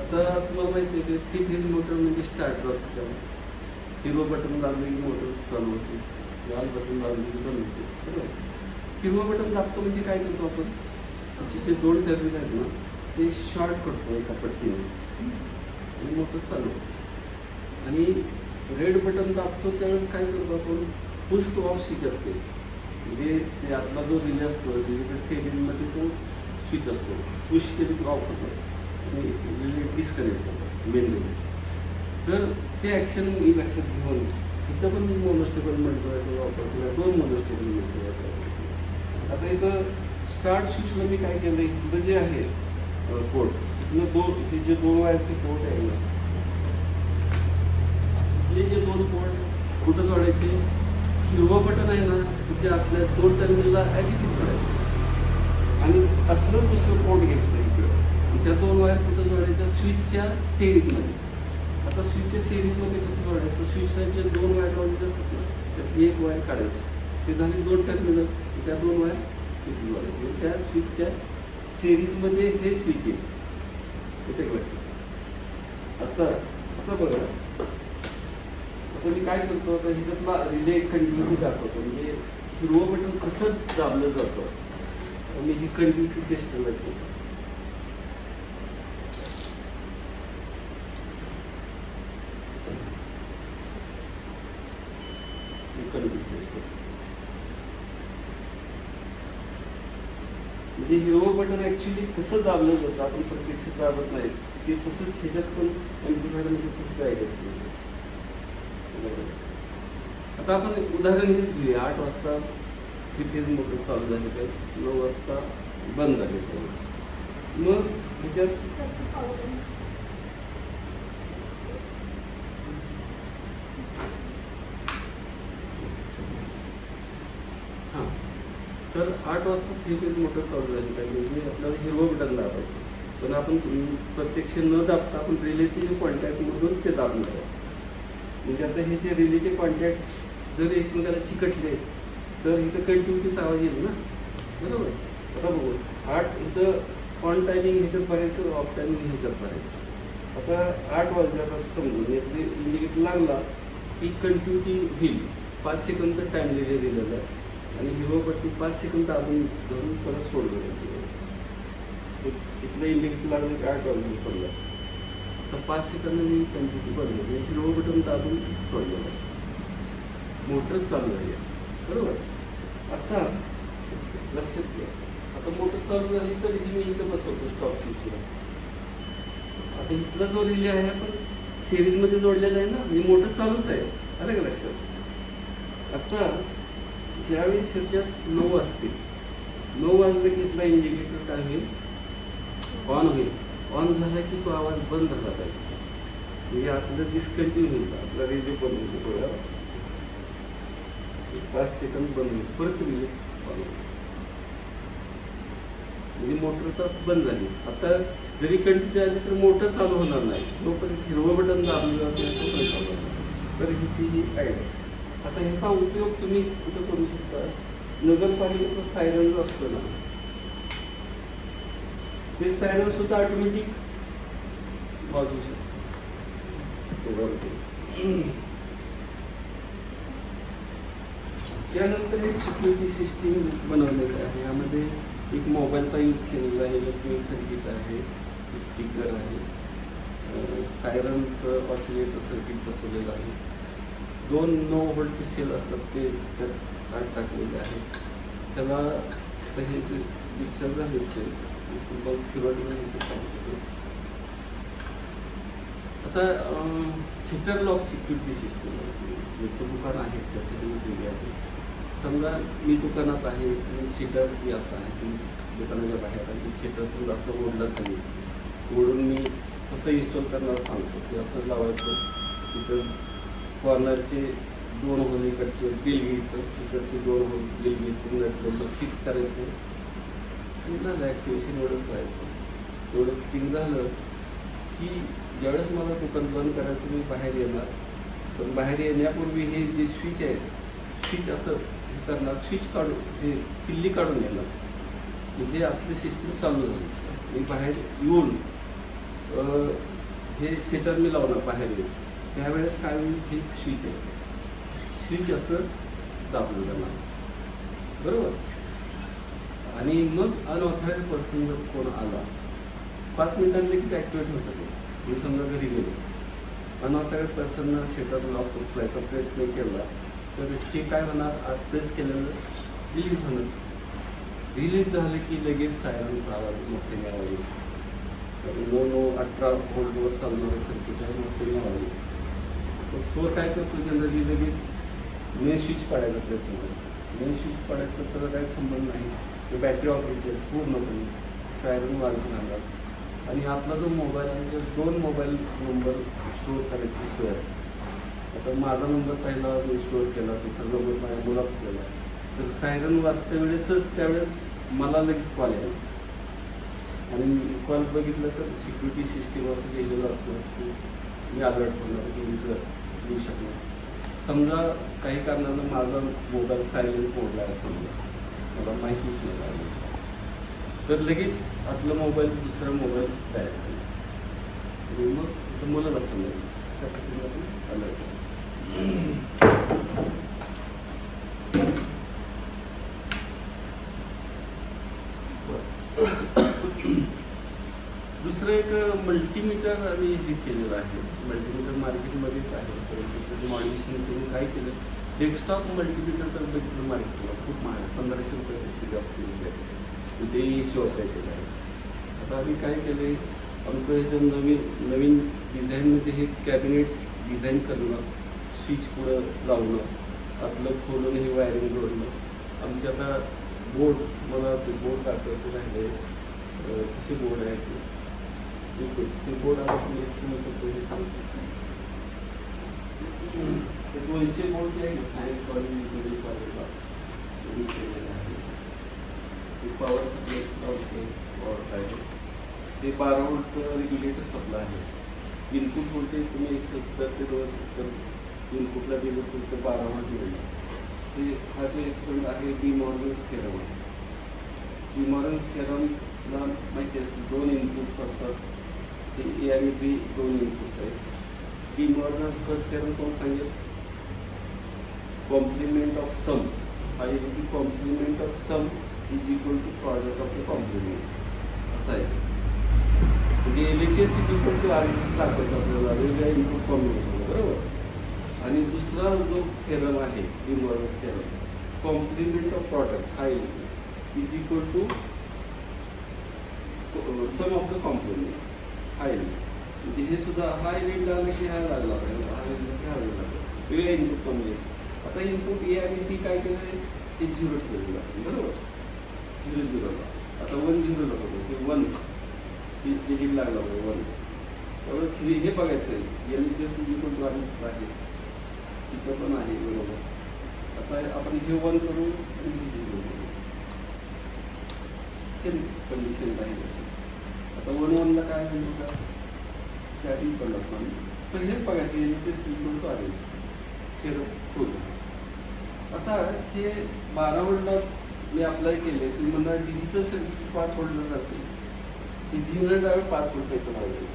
आता तुम्हाला माहिती आहे की 3 फेज मोटर म्हणजे स्टार्टर असतं. हिरवं बटन दाबले की मोटर चालू होते, लाल बटन दाबले की बंद होते. बरोबर. हिरवं बटन दाबतो म्हणजे काय करतो आपण, त्याचे जे 2 टर्मिनल आहेत ना ते शॉर्ट करतो एका पट्टीने आणि मोटर चालू होते. आणि रेड बटन दाबतो त्यावेळेस काय करतो आपण, पुश टू ऑफ स्विच असते. म्हणजे ते आतला जो रिले असतो रिलेच्या सेटिंगमध्ये तो स्विच असतो, पुश केली की ऑफ होतो आणि रिले डिस्कनेक्ट होतो मेन रिले. तर ते ॲक्शन मी लक्षात घेऊन इथं पण मी मोनोस्टेबल मल्टिप्लायर वापरतो, 2 मोनोस्टेबल मल्टिप्लायर. आता इथं स्टार्ट स्विचला मी काय केलं, इथलं जे आहे पोर्ट इथलं हे जे 2 वायरचे पोर्ट आहे ना, हे जे 2 पोर्ट कुठं जोडायचे, हिरवं बटन आहे ना त्याच्या आपल्या 2 टर्मिनलला ॲटिट्यूड करायचं आणि असलं दुसरं पोर्ट घ्यायचं इकडं आणि त्या 2 वायर कुठं जोडायच्या, स्विचच्या सिरीजमध्ये. आता स्विचच्या सिरीजमध्ये कसं जोडायचं, स्विचच्या जे 2 वायर लावलेले असतात ना त्यातली 1 वायर काढायची, ते झाले 2 टर्मिनल, त्या 2 वायर तिथे जोडायचे. त्या स्विचच्या सिरीजमध्ये हे स्विच आहे, इथे लक्षात. आता बघा, आता मी काय करतो, आता ह्याच्यातला रिले कंटिन्युटी दाखवतो. म्हणजे हिरवं बटन कसं दाबलं जातं मी ही कंटिन्युटी टेस्ट करतो. म्हणजे हिरवं बटन ऍक्च्युली कसं दाबलं जातं आपण प्रत्यक्षात दाबत नाही, ते तसंच ह्याच्यात पण एम्प्लिफायरमध्ये तसंच आहे. आता आपण उदाहरण हेच घेऊया, 8 वाजता 3 फेज मोटर चालू झाली तर 9 वाजता बंद झाली तर मग ह्याच्यात हां तर 8 वाजता 3 फेज मोटर चालू झाली पाहिजे म्हणजे आपल्याला हिरवं बटन दाबायचं. पण आपण प्रत्यक्ष न दाबता आपण रिलेचे जे कॉन्टॅक्टमधून ते दाबणार आहे. म्हणजे आता हे जे रिलेचे कॉन्टॅक्ट जर एकमेकाला चिकटले तर इथं कंटिन्युटीचा आवाज येईल ना, बरोबर. आता बघू 8 इथं ऑन टायमिंग ह्याच्यात भरायचं, ऑफ टायमिंग ह्याच्यात भरायचं. आता 8 वाजल्यात असं समजून इंडिकेटर लागला की कंटिन्युटी होईल. 5 सेकंद टाइम दिलेला आहे आणि हिरवं बटन 5 सेकंद दाबून धरून परत सोडलं. इथलं इंडिकेटर लागलं की 8 वाजले समजा, तर 5 सेकंदांनी कंटिन्युटी बदलली, हिरवं बटन दाबून सोडलं, मोटर चालू आहे. बरोबर. आता लक्षात घ्या, आता मोटर चालू झाली तर मी इथं बसवतो स्टॉप स्विचला. आता इथला जो रिले आहे आपण सिरीजमध्ये जोडलेला आहे ना, म्हणजे मोटर चालूच आहे. आलं का लक्षात. आता ज्यावेळी सध्यात 9 वाजते, 9 वाजलं की इथला इंडिकेटर काय होईल, ऑन होईल. ऑन झाला की तो आवाज बंद झाला पाहिजे, म्हणजे आपलं डिस्कंटिन्यू होईल, आपला रेडिओ बंद होईल. थोडा 5 सेकंद बंद होईल, परत रिले ऑन होईल, म्हणजे मोटर तर बंद झाली. आता जरी कंटिन्यू आली तर मोटर चालू होणार नाही, जोपर्यंत हिरवं बटन दाबलं तोपर्यंत चालू होणार. तर ह्याची ही आयडिया. आता ह्याचा उपयोग तुम्ही कुठं करू शकता, नगरपालिकेचा सायरन जो असतो ना, ते सायरन सुद्धा ऑटोमॅटिक वाजवू शकतो. त्यानंतर एक सिक्युरिटी सिस्टीम बनवलेली आहे. यामध्ये एक मोबाईलचा यूज केलेला आहे, इलेक्ट्रॉनिक सर्किट आहे, स्पीकर आहे, सायरनचं ऑसिलेटर सर्किट बसवलेलं आहे. 2 9 व्होल्टचे सेल असतात ते त्यात आत टाकलेले आहेत. त्याला हे जे डिस्चार्ज झाले सेल मग सुरुवातीला सांगतो. आता सिटर लॉक सिक्युरिटी सिस्टम ज्याचं दुकान आहे त्यासाठी दिली आहे. समजा मी दुकानात आहे आणि सीटर मी असं आहे, तुम्ही दुकानाच्या बाहेर आहे, सीटर समजा असं ओढलं खाली, ओढून मी कसं इन्स्टॉल करणार सांगतो की असं लावायचं. तिथं कॉर्नरचे 2 होल इकडचे ड्रिल घ्यायचं, इकडचे 2 होल ड्रिल घ्यायचं, नट फिक्स करायचं आणि झालं ॲक्टिवेशन एवढंच करायचं. एवढं फिटिंग झालं की ज्यावेळेस मला दुकान बंद करायचं मी बाहेर येणार, पण बाहेर येण्यापूर्वी हे जे स्विच आहे, स्विच असं हे करणार, स्विच काढून हे किल्ली काढून येणार, म्हणजे आतली सिस्टीम चालू झाली. मी बाहेर येऊन हे सीटर मी लावणार बाहेर येऊन, त्यावेळेस काय होईल, हे स्विच आहे, स्विच असं दाबलं जाणार, बरोबर. आणि मग अनऑथराइज पर्सन जर कोण आला 5 मिनिटांनी लगेच ॲक्टिवेट होतं ते. मी समजा घरी गेलो, अनऑथराइज पर्सननं शटर लॉक उचलायचा प्रयत्न केला तर ते काय होणार, प्रेस केलेलं रिलीज होणार. रिलीज झालं की लगेच सायरनचा आवाज मोठ्याने आवाज येईल. 18 व्होल्टवर चालणारं सर्किट आहे, मोठ्याने आवाज येईल. मग चोर काय करतो, जनरली लगेच मेन स्विच पाडायचा प्रयत्न करतो. मेन स्विच पाडायचा तर काही संबंध नाही, ते बॅटरी ऑपरेटेड पूर्णपणे सायरन वाजत राहणार. आणि आतला जो मोबाईल आहे तो 2 मोबाईल नंबर स्टोअर करायची सोय असते. आता माझा नंबर पहिला मी स्टोअर केला, दुसरा नंबर माझ्या मुलाच केला, तर सायरन वाजता वेळेसच त्यावेळेस मला लगेच कॉल येईल. आणि कॉल बघितलं तर सिक्युरिटी सिस्टीम असं लिहिलेलं असतं की मी अलर्ट होणार की इकडं येऊ शकणार. समजा काही कारणानं माझा मोबाईल सायलेंट मोडला आहे, समजा मला माहितीच नाही लागली, तर लगेच आतला मोबाईल दुसरा मोबाईल डायरेक्ट होईल. आणि मग तिथं मुलाला समजेल अशा पद्धतीने आपण अलर्ट. दुसरं एक मल्टीमीटर आम्ही हे केलेलं आहे. मल्टीमीटर मार्केटमध्येच आहे, परंतु मॉडिफिकेशन करून काय केलं, डेस्कटॉप मल्टीमीटरचं बघितलं मार्केटला खूप महाग, 1500 रुपयापेक्षा जास्त आहे. ते ऑपरेटेड आहे. आता आम्ही काय केलं आहे, आमचं ह्याच्या नवीन डिझाईनमध्ये हे कॅबिनेट डिझाईन करणं, स्विच पुढं लावणं, आतलं खोलून हे वायरिंग जोडणं. आमचे आता बोर्ड, मला ते बोर्ड दाखवायचं राहिले, कसे बोर्ड आहे ते बोर्ड आता तुम्ही हे सांगतो. ते 200 बोर्ड जे आहे ना, सायन्स कॉलेज कॉलेजला केलेलं आहे. ते पॉवर सप्लाय पॉवर आहे, ते 12 व्होल्टचं रेग्युलेटर सप्लाय आहे. इनपुट व्होल्टेज तुम्ही 170 ते 270 इनपुटला दिलं तर 12 व्होल्ट मिळेल. ते हा जो एक्सपेरिमेंट आहे डी मॉर्गन्स थेरम आहे. डी मॉर्गन्स थेरमला माहिती असेल 2 इनपुट्स असतात, ते ए आणि बी 2 इनपुट्स आहेत. डी मॉर्गन्स फर्स्ट थेरम कोण सांगेल, कॉम्प्लिमेंट ऑफ सम, हा की complement of sum is equal to product of the complement असं आहे. म्हणजे LHS is equal to RHS दाखवायचं आपल्याला वेगळ्या इनपुट कॉम्बिनेशन, बरोबर. आणि दुसरा जो थेरम आहे De Morgan's theorem, complement of product हा is equal to sum of the complement हा म्हणजे हे सुद्धा हा एलिमेंट आला की हा लागला पाहिजे, हा एलिमेंट की हा लागला पाहिजे, वेगळ्या इनपुट कॉम्बिनेशन. आता इनपुट ए आणि बी काय केलं आहे, ते 0 ठेवलेलं आहे, बरोबर. 0 0ला आता 1 0ला बघतो की 1 एलिमेंट लागला पाहिजे 1. त्यावेळेस हे बघायचं आहे LHS is equal to RHS आहे, तिथं पण आहे, बरोबर. आता आपण हे 1 करू आणि हे 0 करू, सेम कंडिशन राहील असेल. आता 1 1ला काय होईल का, 4 पण असणार. तर हेच बघायचं LHS is equal to RHS हे होतं. आता हे 12 व्होल्टला मी अप्लाय केले, तुम्ही म्हणणार डिजिटल सर्किट 5 व्होल्टला जाते, हे झिनर ड्रायव्हर 5 व्होल्टचा इथं लावलेलं,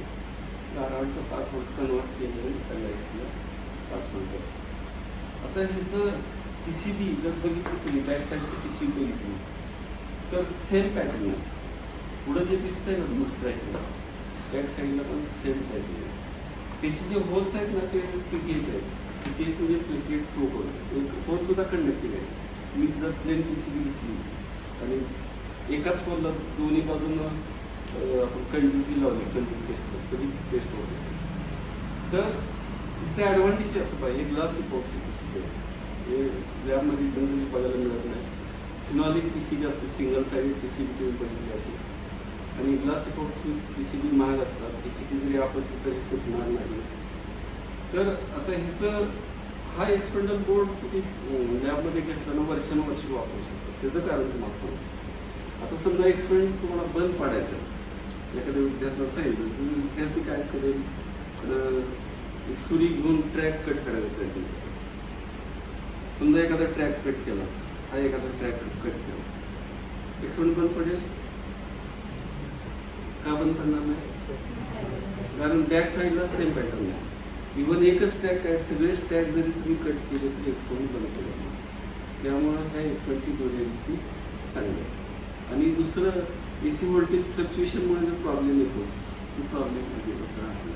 12 व्होल्टचा 5 व्होल्ट कन्वर्ट केलेलं सगळ्या एक्सला 5 व्होल्टचं. आता ह्याचं PCB जर बघितलं तुम्ही, बॅक साईडची PCB बघितली तर सेम पॅटर्न आहे. पुढं जे दिसतंय ना मोठं बॅक साईडला पण सेम पॅटर्न आहे. त्याचे जे होल्स आहेत ना ते PTH आहेत. PTH म्हणजे प्लेटेड फ्लो होल, होल सुद्धा कंडक्टिव्ह आहे. मी जर प्लेन PCB घेतली आणि एकाच होलला दोन्ही बाजूनं आपण कंटिन्युटी लावली, कंटिन्यू कधी टेस्ट होते, तर तिचं ॲडव्हान्टेज असं पाहिजे, ग्लास इपॉक्सी PCB आहे. हे लॅबमध्ये जनरली बघायला मिळत नाही. फिनॉलिक PCB असते, सिंगल साईड PCB तुम्ही बघितली असेल. आणि ग्लास इपॉक्सी PCB महाग असतात, हे किती जरी आपण तरी तुटणार नाही. तर आता ह्याचं हा एक्सपेंडल बोर्ड तुम्ही लॅबमध्ये घेतल्यानं वर्षानुवर्ष वापरू शकतो. त्याचं कारण तुम्हाला सांगतो. आता समजा एक्सपेरिमेंट तुम्हाला बंद पाडायचं, एखाद्या विद्यार्थ्याला सांगितलं तुम्ही, विद्यार्थी काय करेल, एक सुरी घेऊन ट्रॅक कट करायचा प्रयत्न करतो. समजा एखादा ट्रॅक कट केला, हा एखादा ट्रॅक कट केला, एक्सपेरिमेंट बंद पडेल का? बंद पडणार नाही, कारण बॅक साईडला सेम पॅटर्न आहे. इव्हन एकच ट्रॅक आहे, सगळेच ट्रॅक जरी तुम्ही कट केले तरी एक्सपेरिमेंट बंद पडेल. त्यामुळं ह्या एक्सपेरिमेंटची ड्युरेबिलिटी चांगली आहे. आणि दुसरं, AC व्होल्टेज फ्लक्च्युएशनमुळे जो प्रॉब्लेम येतो तो प्रॉब्लेम आहे.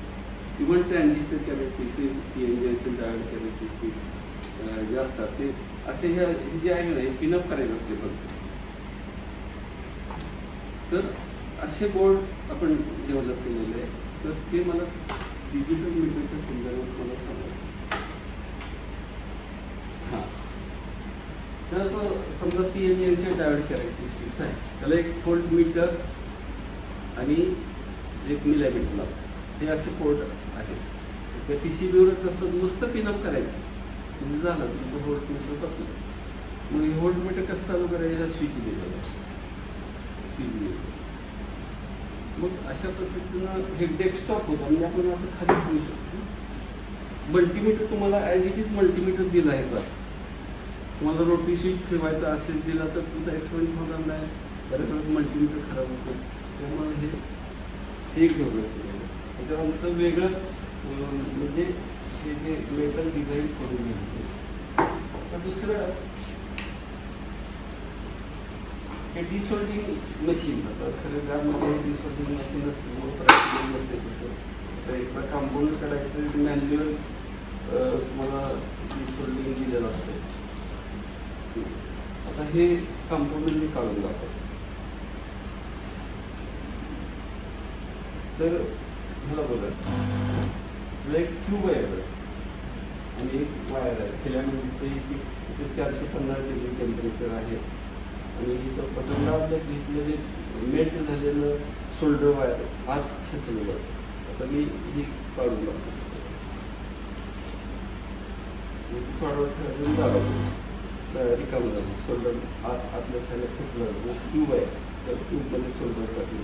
Even transistor characteristic, PN junction diode characteristic जे असतात ते असे हे जे आहे ना, हे पिनअप करायचं असते फक्त. तर असे बोर्ड आपण डेव्हलप केलेले आहे. तर ते मला डिजिटल मीटरच्या संदर्भात मला सांगायचं. हां, तर तो समजा PN जंक्शन डायोड कॅरेक्टरिस्टिक्स आहे, त्याला एक व्होल्ट मीटर आणि एक मिलीमीटर लागतं. हे असे पोर्ट आहेत. त्या PCBवरच असं नुसतं पिनअप करायचं म्हणजे झालं, तुमचं व्होल्ट मीटर बसलं. मग हे व्होल्ट मीटर कसं चालू करायचं, स्विच दिलेलं आहे, स्विच दिलेलं. मग अशा पद्धतीनं हे डेस्कटॉप होतं, म्हणजे आपण असं खाली ठेवू शकतो. मल्टीमीटर तुम्हाला ॲज इट इज मल्टीमीटर दिला ह्याचा. तुम्हाला रोटरी स्विच फिरवायचा असेच दिला तर तुमचा एक्सपेरिमेंट होणार नाही. बऱ्याच वेळेस मल्टीमीटर खराब होतो. त्यामुळे हे एक घेऊन त्याच्यावर आमचं वेगळं म्हणजे हे जे मेटल डिझाईन करून घेतो. तर दुसरं हे डिसॉल्डिंग मशीन. आता खरं त्यामध्ये डिसॉल्डिंग मशीन असल्यामुळे प्रॅक्टिकल नसते तसं. तर एकदा कंपाऊंड काढायचं, मॅन्युअल तुम्हाला डिसॉल्डिंग दिलेलं असतं. आता हे कंपाऊंड मी काढून दाखवतो. तर मला बघा, एक ट्यूब आहे आणि एक वायर आहे. केल्यानंतर इथे 450 डिग्री टेम्परेचर आहे. आणि इथं बटन दाबलं घेतलेले मेल्ट झालेलं शोल्डर वायर आत खेचलेलं जातं. आता मी ही काढून टाकतो. थोडा वेळ रिकामं झालं, शोल्डर आतल्या साईडला खेचलं जातं. ट्यूब आहे, तर ट्यूबमध्ये शोल्डरसाठी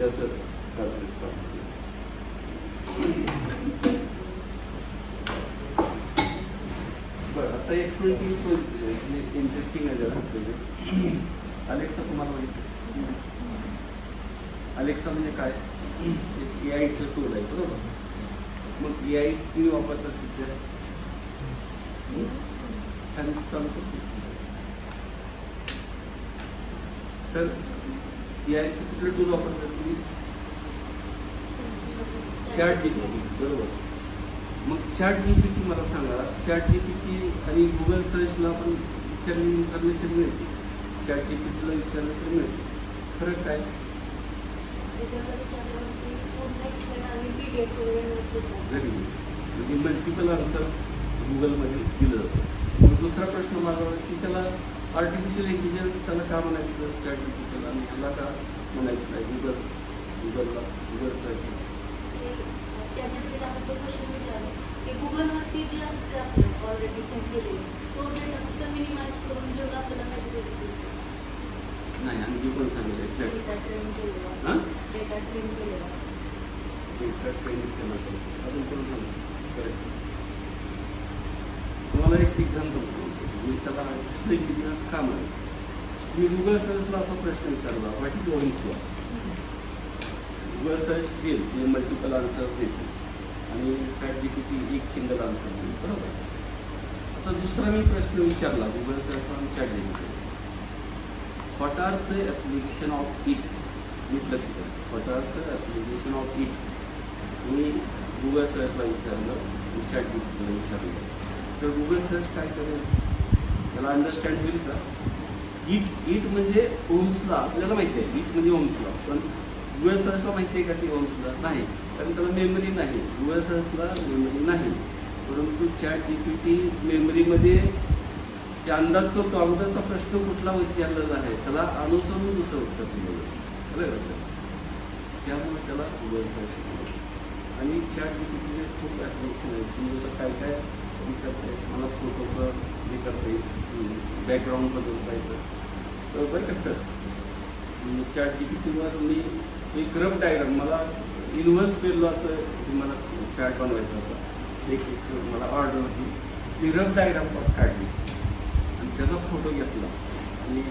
असं बरं. आता एक्सपेरिमेंट इंटरेस्टिंग आहे जरा. अलेक्सा तुम्हाला माहिती, अलेक्सा म्हणजे काय, एक AI टूल आहे बरोबर. मग AI तुम्ही वापरत असेल तर सांगतो. तर AIचं कुठलं टूल वापरतात तुम्ही, ChatGPT बरोबर. मग ChatGPT मला सांगा, ChatGPT आणि गुगल सर्चला आपण विचारली इन्फॉर्मेशन मिळते, ChatGPTला विचारलं तर मिळते. फरक काय, म्हणजे मल्टिपल आन्सर्स गुगलमध्ये दिलं जातं. मग दुसरा प्रश्न माझा की त्याला आर्टिफिशियल इंटेलिजन्स त्याला का म्हणायचं ChatGPTला, आणि ह्याला का म्हणायचं नाही गुगल सर्च. गुगलवरती जे असते आपल्याला ऑलरेडी सेंड केलेले तो डेटा फक्त मिनिमाइज करून जेवढा आपल्याला पाहिजे नाही. आणखी पण सांगितलं डेटा ट्रेन केलेला हां डेटा ट्रेन केलेला अजून पण सांगतो. करेक्ट. तुम्हाला एक एक्झाम्पल सांगतो. मी त्याला आर्टिफिशियल इंटेलिजन्स का म्हणायचं. मी गुगल सर्चला असा प्रश्न विचारला, what is Ohm's law. Google search देईल, म्हणजे मल्टिपल आन्सर्स देतील आणि ChatGPT एक सिंगल आन्सर देईल बरोबर. आता दुसरा मी प्रश्न विचारला गुगल सर्च आणि ChatGPT, what are the application of it नीट लक्ष द्या. What are the application of it. मी गुगल सर्चला विचारलं, चॅट जीपीटीला विचारलं, तर गुगल सर्च काय करेल, त्याला अंडरस्टँड होईल का? इट म्हणजे ओम्सला आपल्याला माहिती आहे, इट म्हणजे ओम्सला, पण गुगल सर्चला माहिती आहे का ती ओम्सला नाही, कारण त्याला मेमरी नाही. गुगल सर्चला मेमरी नाही, परंतु चॅट जीपीटी मेमरीमध्ये ते अंदाज करतो अगोदरचा प्रश्न कुठला विचारलेला आहे त्याला अनुसरून दुसरं उत्तर दिलं जातं. बरं लक्षात. त्यामुळे त्याला गुगल सर्च करायचं. आणि चॅट जीपीटीचे खूप ॲप्लिकेशन आहेत. तुम्ही जसं काय काय हे करता येईल, मला फोटोचं हे करता येईल, बॅकग्राऊंड बदलता येतं. तर बरं का सर, चॅट जीपीटीवर मी एक रफ डायग्राम, मला इन्व्हर्स पेरलॉचं मला चॅट बनवायचा होता. एक मला ऑर्डर होती, ती रफ डायग्राम काढली आणि त्याचा फोटो घेतला आणि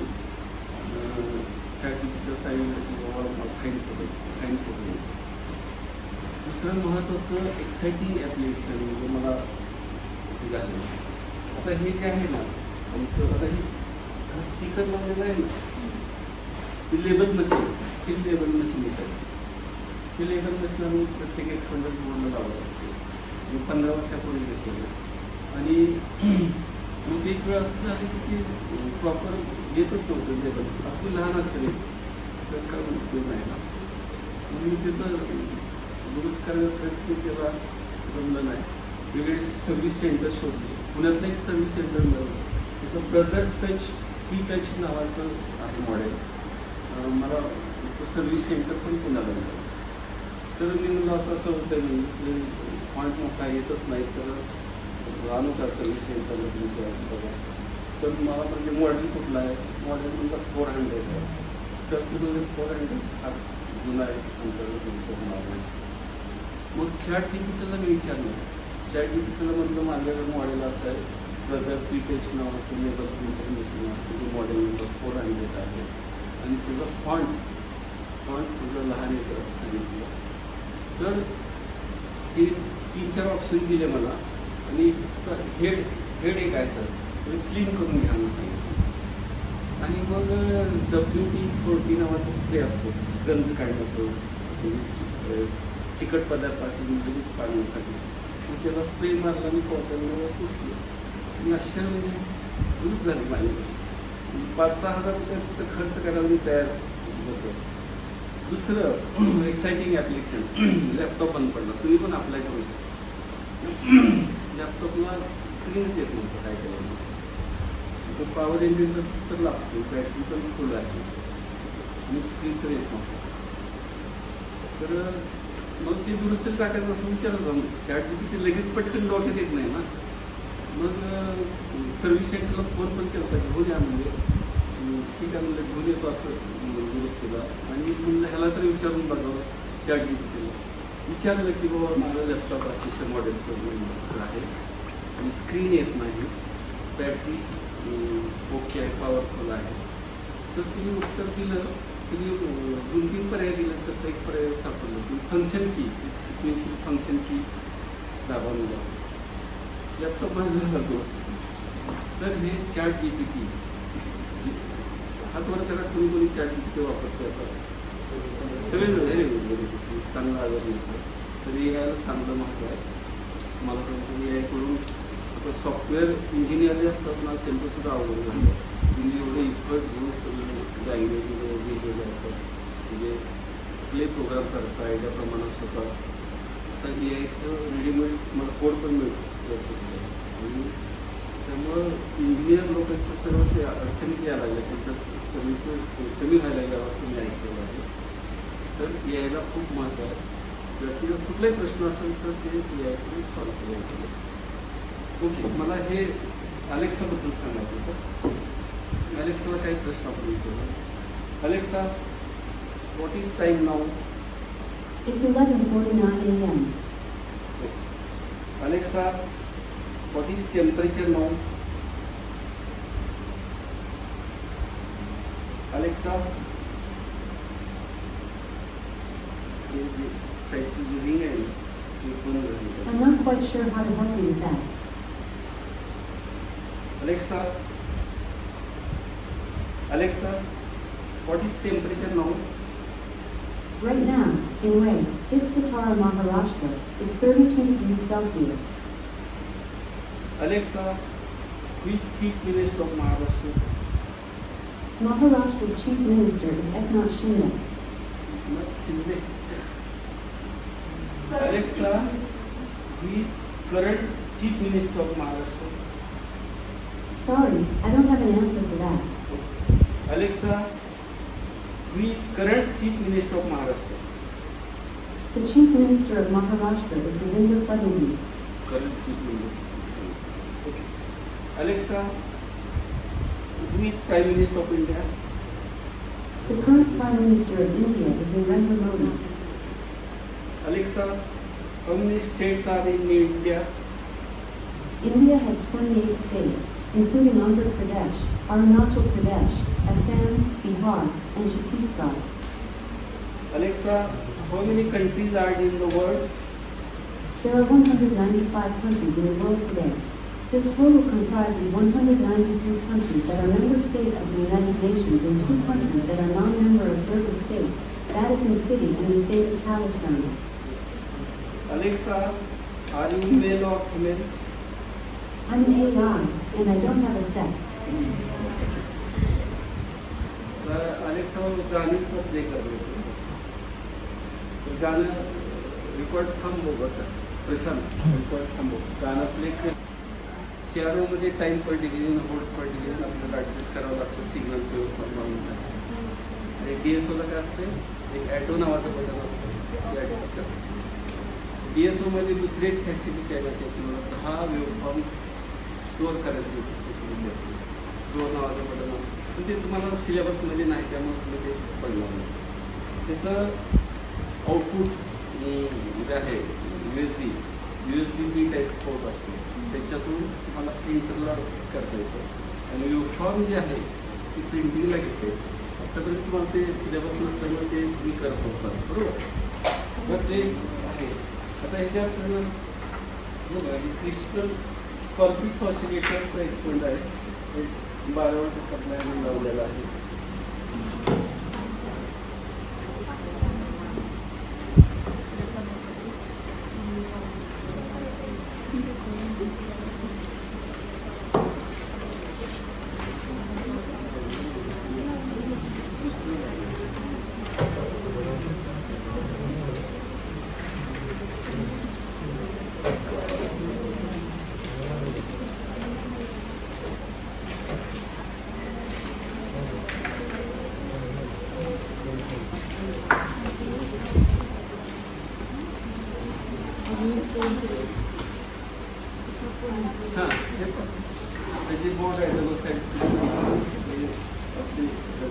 चॅट जीपीटीला सांगितलं की बाबा मला फाईन फोटो. दुसरं महत्त्वाचं एक्साइटिंग ॲप्लिकेशन म्हणजे मला झालं. आता हे जे आहे ना आमचं, आता हे स्टिकर लावलेलं आहे ना, ते लेबल मशीन, हे लेबल मशीन येतात. ते लेबल मशीन आम्ही प्रत्येक एक्सपेंडर बोर्डला लावत असतो. मी 15 वर्षापूर्वी घेतलेलं आणि मग एक वेळ असं झालं की ते प्रॉपर येतच नव्हतं लेबल, अगदी लहान असेल तर काय उपयोग नाही ना. मी त्याचं दुरुस्त करायचा प्रयत्न केला, जमलं नाही. वेगळे सर्व्हिस सेंटर शोधले, पुण्यातलं एक सर्व्हिस सेंटर मिळालं, त्याचं ब्रदर टच टच नावाचं आहे मॉडेल. मला त्याचं सर्व्हिस सेंटर पण पुण्याला मिळालं. तर मी म्हणलं असं होतं मी पॉईंट मोठा येतच नाही तर आणू का सर्व्हिस सेंटरला तुमच्या बघा. तर मला म्हणजे मॉडेल कुठला आहे, मॉडेल म्हणजे 400 आहे. सर तुम्ही 400 हा जुना आहे आमच्याकडे पुस्तक नाव. मग चॅट जीपीटीला मी विचारलं, चॅट जीपीटीला म्हटलं माझ्याकडे मॉडेल असं आहे, ब्रदर पीटेच नावाचं लेबल प्रिंटर मशीन आहे, त्याचं मॉडेल नंबर 400 आहे आणि त्याचं फॉन्ट तुझं लहान येतं असं सांगितलं. तर हे 3-4 ऑप्शन दिले मला आणि हेड एक आहे तर क्लीन करून घ्या म्हणून सांगितलं. आणि मग WD-40 नावाचा स्प्रे असतो गंज काढण्याचं, म्हणजे चिकट पदार्थापासून लगेच काढण्यासाठी. मग त्याला स्प्रे मारला आणि कॉटनवर पुसलं आणि अशा म्हणजे दुरुस्त झाली माझी गोष्ट. 5-6 हजार रुपये तिथं खर्च करायला मी तयार होतो. दुसरं एक्साइटिंग ॲप्लिकेशन, लॅपटॉप बंद पडला, तुम्ही पण अप्लाय करू शकता. लॅपटॉपला स्क्रीनच येत नव्हतं काय केलं, तो पॉवर इंजिन तर लागतो, बॅटरी पण फुल आहे आणि स्क्रीन तर येत नव्हतं. तर मग ते दुरुस्तीला टाकायचं असं विचारलं जाऊन. चॅट जीपीटी लगेच पटकन डोक्यात येत नाही ना. मग सर्व्हिस सेंटरला फोन पण केला होता, घेऊन या म्हणजे. ठीक आहे म्हणलं, घेऊन येतो असं दुरुस्तीला. आणि म्हणलं ह्याला तर विचारून बघावं चॅट जीपीटीला. विचारलं की बाबा माझं लॅपटॉप असे मॉडेलचं आहे आणि स्क्रीन येत नाही, बॅटरी ओके आहे, पॉवरफुल आहे. तर तिने उत्तर दिलं, तिने 2-3 पर्याय दिले, तर एक पर्याय सापडलं की फंक्शन की, सिक्वेन्शियल फंक्शन की दाबावून जातं. लॅपटॉप माझा झाला दोस्त. तर हे चॅट जीपीटी हातवर त्याला कोणी चॅट जीपीटी वापरतो आता सगळे व्हेरी गुड, चांगलं अवेअरनेस आहे. तर यायला चांगलं महत्त्व आहे. मला सांगतो याकडून आता सॉफ्टवेअर इंजिनियर जे असतात ना त्यांचंसुद्धा अवघड झालं. म्हणजे एवढे इफर्ट घेऊन सगळे लँग्वेज वेगवेगळे असतात, म्हणजे कुठले प्रोग्राम करता याच्याप्रमाणे स्वतः. आता यायचं रेडीमेड मला कोड पण मिळतो आणि त्यामुळं इंजिनियर लोकांचं सर्व ते अडचणीत यायला लागल्या, त्यांच्या सर्व्हिसेस कमी व्हायला लागल्या असं मी ऐकलेलं आहे. तर यायला खूप महत्त्व आहे. व्यक्तिगत कुठलाही प्रश्न असेल तर ते याकडून सॉल्व केलं. ओके, मला हे अलेक्साबद्दल सांगायचं होतं. अलेक्साला काही प्रश्न आपण विचारला. Alexa, what is time now? It's 11:49 a.m. Alexa, what is temperature now? Alexa, साईडची जी रिंग आहे ती बंद झाली. I'm not quite sure how to help you with that. Alexa, what is temperature now? Right now, in Way, Satara, Maharashtra, it's 32 degrees Celsius. Alexa, which chief minister of Maharashtra? Maharashtra's chief minister is Eknath Shinde. Not Shinde. Alexa, who is current chief minister of Maharashtra? Sorry, I don't have an answer for that. Alexa, who is current chief minister of Maharashtra? The chief minister of Maharashtra is Devendra Fadnavis. Current chief minister. Okay. Alexa, who is prime minister of India? The current prime minister of India is Narendra Modi. Alexa, how many states are in India? India has 28 states, including Andhra Pradesh, Arunachal Pradesh, Assam, Bihar, and Chhattisgarh. Alexa, how many countries are in the world? There are 195 countries in the world today. This total comprises 193 countries that are member states of the United Nations and 2 countries that are non-member observer states, Vatican City and the state of Palestine. Alexa, are you male or female? I'm an AI, and I don't have a sex. Alexa गाणीच पण play करतो गाणं record थांबव बघा Prashant record थांबव गाणं play कर सीआरओमध्ये time particular holds particular आपल्याला ॲडजस्ट करावं लागतं सिग्नलचं व्यवस्थापनासाठी आणि DSOला काय असतं एक ॲटो नावाचं बटन असतं ते ॲडजस्ट करतं DSOमध्ये दुसरी एक फॅसिलिटी आहे माहिती तुम्हाला 10 वेव्हफॉर्म्स स्टोअर करायची फॅसिलिटी असते स्टोअर नावाचं बटन असतं तर ते तुम्हाला सिलेबसमध्ये नाही त्यामुळे तुम्ही ते पडणार नाही त्याचं आउटपुट जे आहे USB बी टाईप पोर्ट असतो त्याच्यातून तुम्हाला प्रिंटरला करता येतं आणि वेव्हफॉर्म जे आहे ती प्रिंटिंगला घेते आत्तापर्यंत तुम्हाला ते सिलेबस नसल्यामुळे ते तुम्ही करत असतात बरोबर तर ते आहे आता ह्याच्यात बघा क्रिस्टल कॉल्पिक्स ऑसिलेटरचा एक्सपेंड आहे 12 वोल्ट सप्लाय म्हणून लावलेला आहे हां हे पण त्याचे बोर्ड आहे डबल साईड असले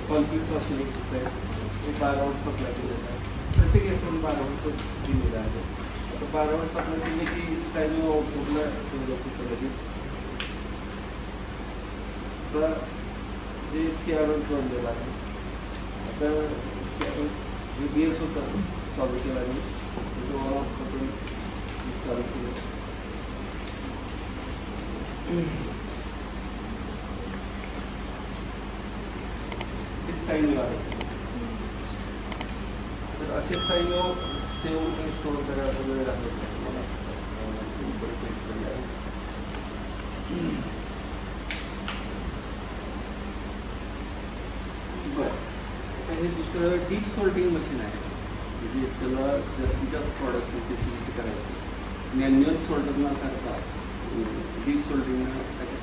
कॉल्पिक्स असले ते 12 वोल्ट सप्लाय केलेलं आहे प्रत्येक याच्यातून 12 वोल्ट दिलेलं आहे आता 12 वोल्ट सप्लाय केले की साईड आउटपुटला लगेच तर जे CRO जोडलेलं आहे आता CRO जे BS होतं चालू केला आहे तो ऑन ऑफ करून चालू केलं साईन आहे तर असे साईन सेव्ह आणि स्टोअर करायला वेळ लागतो मला बरं हे दुसरं डीप सॉल्टिंग मशीन आहे म्हणजे त्याला जास्तीत जास्त प्रोडक्शन फेसिलिटी करायचं मॅन्युअल सोल्डर न करता डीप सोल्डरिंग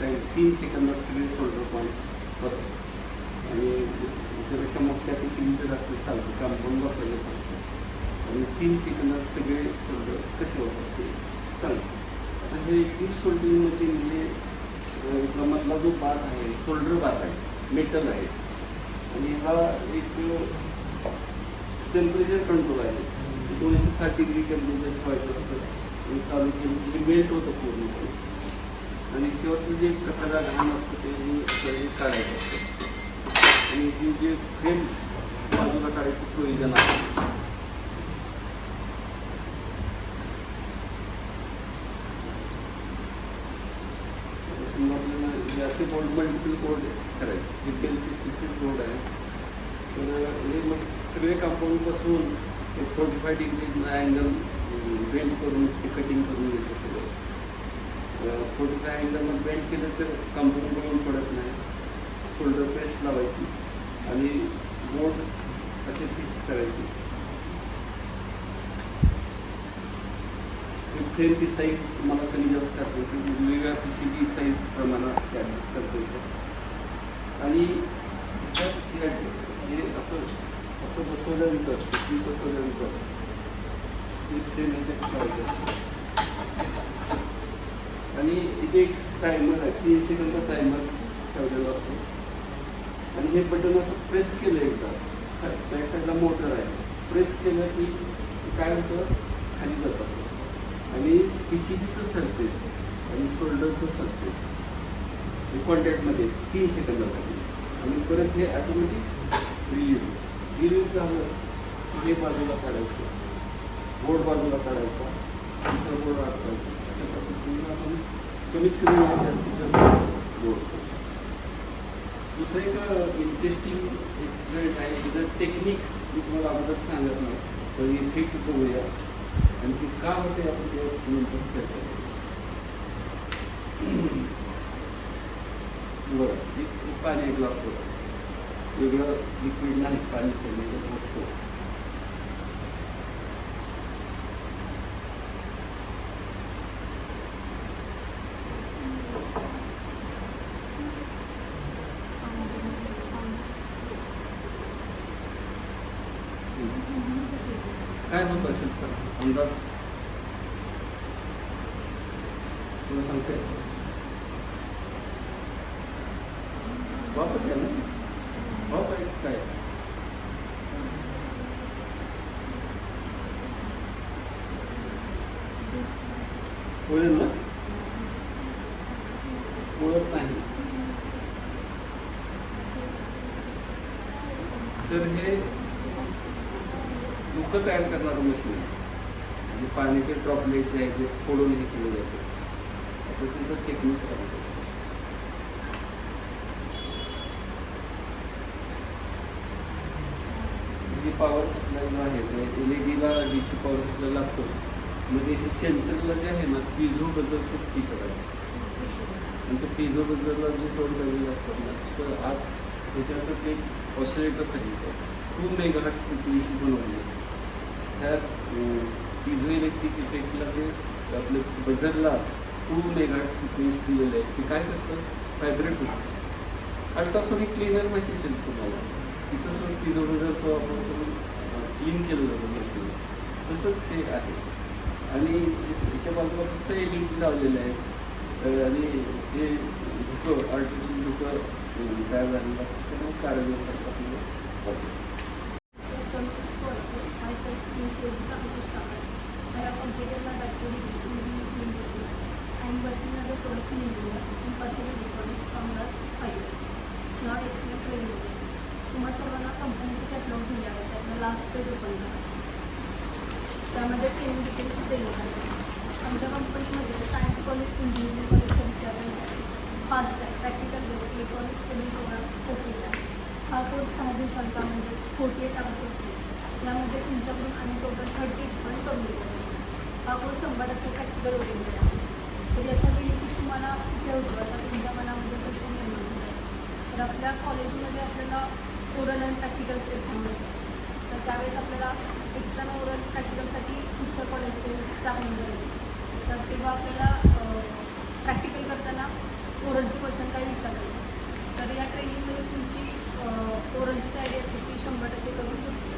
काही 3 सेकंदात सगळे सोल्डर पॉईंट करतो आणि त्याच्यापेक्षा मोठ्या फेसिलिटीज असले चालतं काम पण बसलेलं चालतं आणि 3 सेकंदात सगळे सोल्डर कसे होतात ते सांगतो आता हे डीप सोल्डरिंग मशीन म्हणजे मधला जो बार आहे सोल्डर बार आहे मेटल आहे आणि हा एक टेम्परेचर कंट्रोल आहे 1960 डिग्री टेम्परेचर ठेवायचं असतं आणि चालू केलं ते मेल्ट होतं पूर्णपणे आणि त्याच्यावरचं जे कचरा घाण असतो ते काढायचं असतं आणि ही जे फ्रेम बाजूला काढायचं प्रयोजन आहे आपल्याला असे बोर्ड मल्टिपल बोर्ड करायचे हे 1060चे बोर्ड आहे तर हे मग सगळे कंपाऊंड बसवून ते 45 डिग्री अँगल बेंड करून ते कटिंग करून घ्यायचं सगळं. 45 अँगलला बेंड केलं तर कंपनी बघून पडत नाही. शोल्डर पेस्ट लावायची आणि बोर्ड असे फिक्स करायचे. फ्रेमची साईज तुम्हाला कमी जास्त करता येते, वेगवेगळ्या PCB साईज प्रमाणात ॲडजस्ट करता येतं. आणि हे असं असं बसवल्यानंतर बसवल्यानंतर ही फ्रेम इथे ठेवायची असते. आणि इथे एक टायमर आहे, 3 सेकंदचा टायमर ठेवलेला असतो. आणि हे बटन असं प्रेस केलं एकदा, बॅक साईडला मोटर आहे, प्रेस केलं की काय होतं, खाली जात असतं. आणि PCBचं सरफेस आणि शोल्डरचं सरफेस हे कॉन्टॅक्टमध्ये 3 सेकंदासाठी. आणि परत हे ऑटोमॅटिक रिलीज झालं की हे बाजूला काढायचं, बोर्ड बाजूला काढायचा, दुसरा बोर्ड अडकायचा. अशा पद्धतीने आपण कमीत कमी जास्तीत जास्त बोर्ड करू शकतो. दुसरं एक इंटरेस्टिंग एक्सपेरिमेंट आहे, त्याचं टेक्निक मी तुम्हाला अगोदर सांगत नाही, तर इफेक्ट बघूया आणि ते का होते आपण त्यावर नंतर चर्चा करू. बरं, एक पाणी ग्लास बघा, वेगळं लिक्विड नाही, पाणी सगळं बघतो. काय होत असेल सर अंदाज तुला सांगते. वापस आहे ना, वाप आहे काय, बोलेल ना, बोलत नाही. तर हे धुकं तयार करणारं मशीन आहे. म्हणजे पाण्याचे ड्रॉपलेट जे आहे ते फोडून हे केलं जातं. आता त्याचं टेक्निक सांगतो. जी पॉवर सप्लाय आहे ते LED ला DC पॉवर सप्लाय लागतो. म्हणजे हे सेंटरला जे आहे ना, पिझो बजरचं स्पीकर आहे. आणि ते पिझो बजरला जे टोन ठेवलेले असतात ना, तर आत त्याच्यातच एक ऑसिलेटर सांगितलं 2 मेगाहर्ट्झ फ्रिक्वेन्सी बनवली. ह्या पिझो इलेक्ट्रिक इफेक्टला जे आपलं बजरला 2 मेगाहर्ट्झ फ्रिक्वेन्सी दिलेलं आहे, ते काय करतं, व्हायब्रेट होतं. अल्ट्रासोनिक क्लीनर माहिती असेल तुम्हाला, तिथं जो पिझो बजरचा वापर करून क्लीन केलं जातं, तसंच हे आहे. आणि याच्या बाजूला फक्त LED लावलेलं आहे. आणि हे धुकं, आर्टिफिशियल धुकं तयार झालेलं असतं, त्यामुळे काढण्यासारखं आपल्याला वाटतं. I have completed my bachelor degree in BMC. I am working as a production engineer in particular electronics from last 5 years. Now I explain training details. तुम्हा सर्वांना कंपनीचे कॅटलॉग दिले आहे, त्यातलं लास्ट पेज ओपन करा. त्यामध्ये ट्रेनिंग डिटेल्स देण्यात आहेत. आमच्या कंपनीमध्ये सायन्स कॉलेज, इंजिनिअरिंग कॉलेजच्या विद्यार्थ्यांसाठी फास्ट आहे, practical based electronics training program facility आहे. हा कोर्स 6 दिवसांचा म्हणजे 48 आवर्स असतो. यामध्ये तुमच्याकडून आम्ही टोटल 30 एक्सपर्ट करून देत असतो. हा कोर्स 100% प्रॅक्टिकल ओरिएंटेड आहे. तर याचा बेनिफिट तुम्हाला कुठे होतो असा तुमच्या मनामध्ये प्रश्न निर्माण होतो. तर आपल्या कॉलेजमध्ये आपल्याला ओरल अँड प्रॅक्टिकल एक्झाम असतात. तर त्यावेळेस आपल्याला एक्स्ट्रा ओरल प्रॅक्टिकलसाठी दुसऱ्या कॉलेजचे स्टाफ मेंबर येते. तर तेव्हा आपल्याला प्रॅक्टिकल करताना ओरलचे क्वेश्चन काही विचारले. तर या ट्रेनिंगमध्ये तुमची ओरलची तयारी असते ती 100% करून शकतो.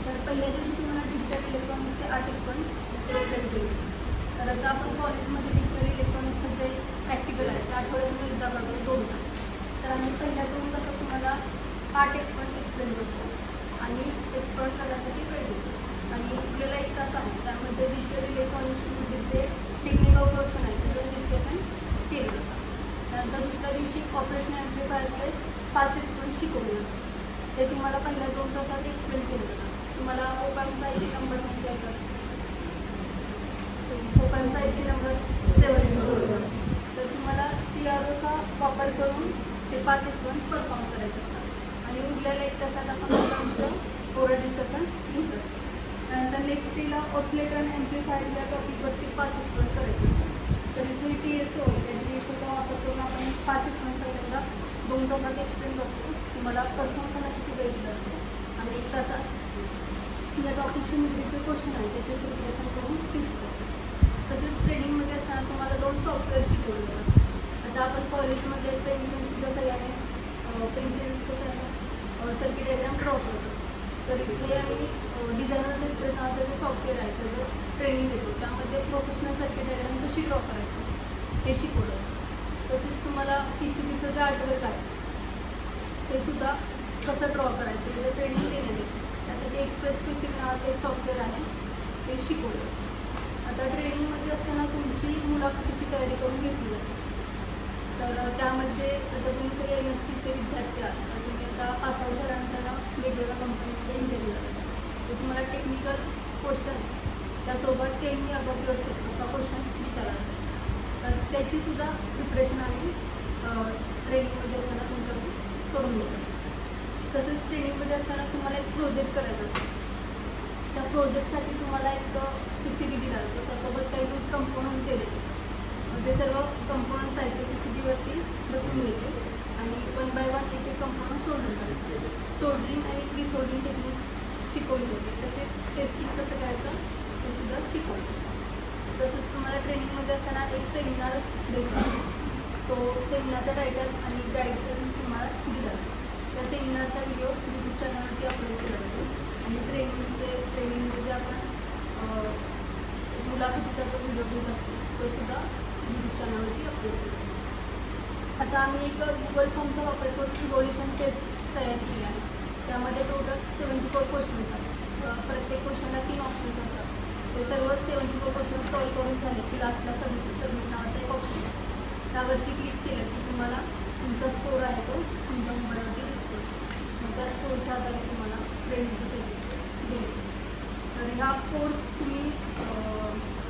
तर पहिल्या दिवशी तुम्हाला डिजिटल इलेक्ट्रॉनिक्सचे 8 एक्सपर्ट एक्सप्लेन केले. तर आता आपण कॉलेजमध्ये डिजिटल इलेक्ट्रॉनिक्सचं जे प्रॅक्टिकल आहे त्या आठवड्यातून एकदा करतो 2 तास. तर आम्ही पहिल्या 2 तासात तुम्हाला 8 एक्सपर्ट एक्सप्लेन करतो आणि एक्सपर्ट करण्यासाठी वेळ देतो. आणि आपल्याला 1 तास आहे, त्यामध्ये डिजिटल इलेक्ट्रॉनिक्सचे जे टेक्निकल पोर्शन आहे त्याचं डिस्कशन केलं जातं. त्यानंतर दुसऱ्या दिवशी ऑपरेशनल ॲम्प्लिफायरचे 5 एक्सपर्ट शिकवले जातात. ते तुम्हाला पहिल्या 2 तासात एक्सप्लेन केलं जातं. तुम्हाला ओपॅमचा IC नंबर माहिती आहे का? ओपॅमचा IC नंबर 7. तर तुम्हाला CROचा वापर करून ते 5 एक्सपर्ट परफॉर्म करायचे असतात. आणि उरलेल्या 1 तासात आपण ओपॅमचं ओरल डिस्कशन घेत असतो. त्यानंतर नेक्स्ट डेला ऑसिलेटर आणि ॲम्प्लिफायर या टॉपिकवरती 5 एक्सप्लेन करायचे असतात. तर इथे TSO त्या TSOचा वापर करून आपण 5 एक्सप्लेन पहिल्यांदा 2 तासात एक्सप्लेन करतो. तुम्हाला परफॉर्म करण्यासाठी वेळ दिला जातो आणि 1 तासात या टॉपिकचे निगडीचे क्वेश्चन आहे त्याचे प्रिपरेशन करून टीच करतो. तसेच ट्रेनिंगमध्ये असताना तुम्हाला 2 सॉफ्टवेअर शिकवले जातात. आता आपण कॉलेजमध्ये पेन्सिलच्या सहाय्याने सर्किट डायग्राम ड्रॉ करत असतो. तर इथे आम्ही डिझायनर्स एक्सप्रेस नावाचं जे सॉफ्टवेअर आहे त्याचं ट्रेनिंग देतो. त्यामध्ये प्रोफेशनल सर्किट डायग्राम कशी ड्रॉ करायची हे शिकवलं. तसेच तुम्हाला PCBचं जे आर्टवर्क आहे ते सुद्धा कसं ड्रॉ करायचं याचं ट्रेनिंग देण्यात येतं. त्यासाठी एक्सप्रेस PCB नावाचं एक सॉफ्टवेअर आहे ते शिकवलं. आता ट्रेनिंगमध्ये असताना तुमची मुलाखतीची तयारी करून घेतली जाते. तर त्यामध्ये आता तुम्ही सगळे MSCचे विद्यार्थी आहात. तर तुम्ही आता पासआउट झाल्यानंतर वेगवेगळ्या कंपनीमध्ये इंटरव्ह्यू लागतात. तर तुम्हाला टेक्निकल क्वेश्चन्स त्यासोबत टेल मी अबाउट युअरसेल्फ असा क्वेश्चन विचारला जातो. तर त्याचीसुद्धा प्रिपरेशन आम्ही ट्रेनिंगमध्ये असताना तुमच्याकडून करून घेतो. तसेच ट्रेनिंगमध्ये असताना तुम्हाला एक प्रोजेक्ट करायचा असतो. त्या प्रोजेक्टसाठी तुम्हाला एक PCB दिला जातो. त्यासोबत काही यूज कंपोनंट दिले जाते. ते सर्व कंपोनंट साहित्य PCBवरती बसवून घ्यायचे आणि 1 बाय 1 एक कंपोनंट सोल्डरिंग करायचं. सोल्डरिंग आणि डिसोल्डरिंग टेक्निक्स शिकवली जाते. तसेच टेस्टिंग कसं करायचं ते सुद्धा शिकवलं. तसंच तुम्हाला ट्रेनिंगमध्ये असताना एक सेमिनार द्यायचा. तो सेमिनारचा टायटल आणि गाईडलाईन्स तुम्हाला दिला जातो. त्या सेमिनारचा व्हिडिओ YouTube चॅनलवरती अपलोड केला जातो आणि ट्रेनिंगमध्ये जे आपण मुलाखतीचा जो व्हिडिओ घेत असतो तो सुद्धा YouTube चॅनलवरती अपलोड केला जातो. आता आम्ही एक गुगल फॉर्मचा वापर करून इव्होल्युशन टेस्ट तयार केली आहे. त्यामध्ये टोटल 74 क्वेश्चन्स आहेत. प्रत्येक क्वेश्चनला 3 ऑप्शन्स असतात. ते सर्व 74 क्वेश्चन सॉल्व करून झाले की लास्टला सबमिट नावाचा एक ऑप्शन आहे. त्यावरती क्लिक केलं की तुम्हाला तुमचा स्कोर आहे तो तुमच्या मोबाईलवरती दिसतो. मग त्या स्कोरच्या आधारे तुम्हाला ट्रेनिंगचं सर्टिफिकेट देईल. तर हा कोर्स तुम्ही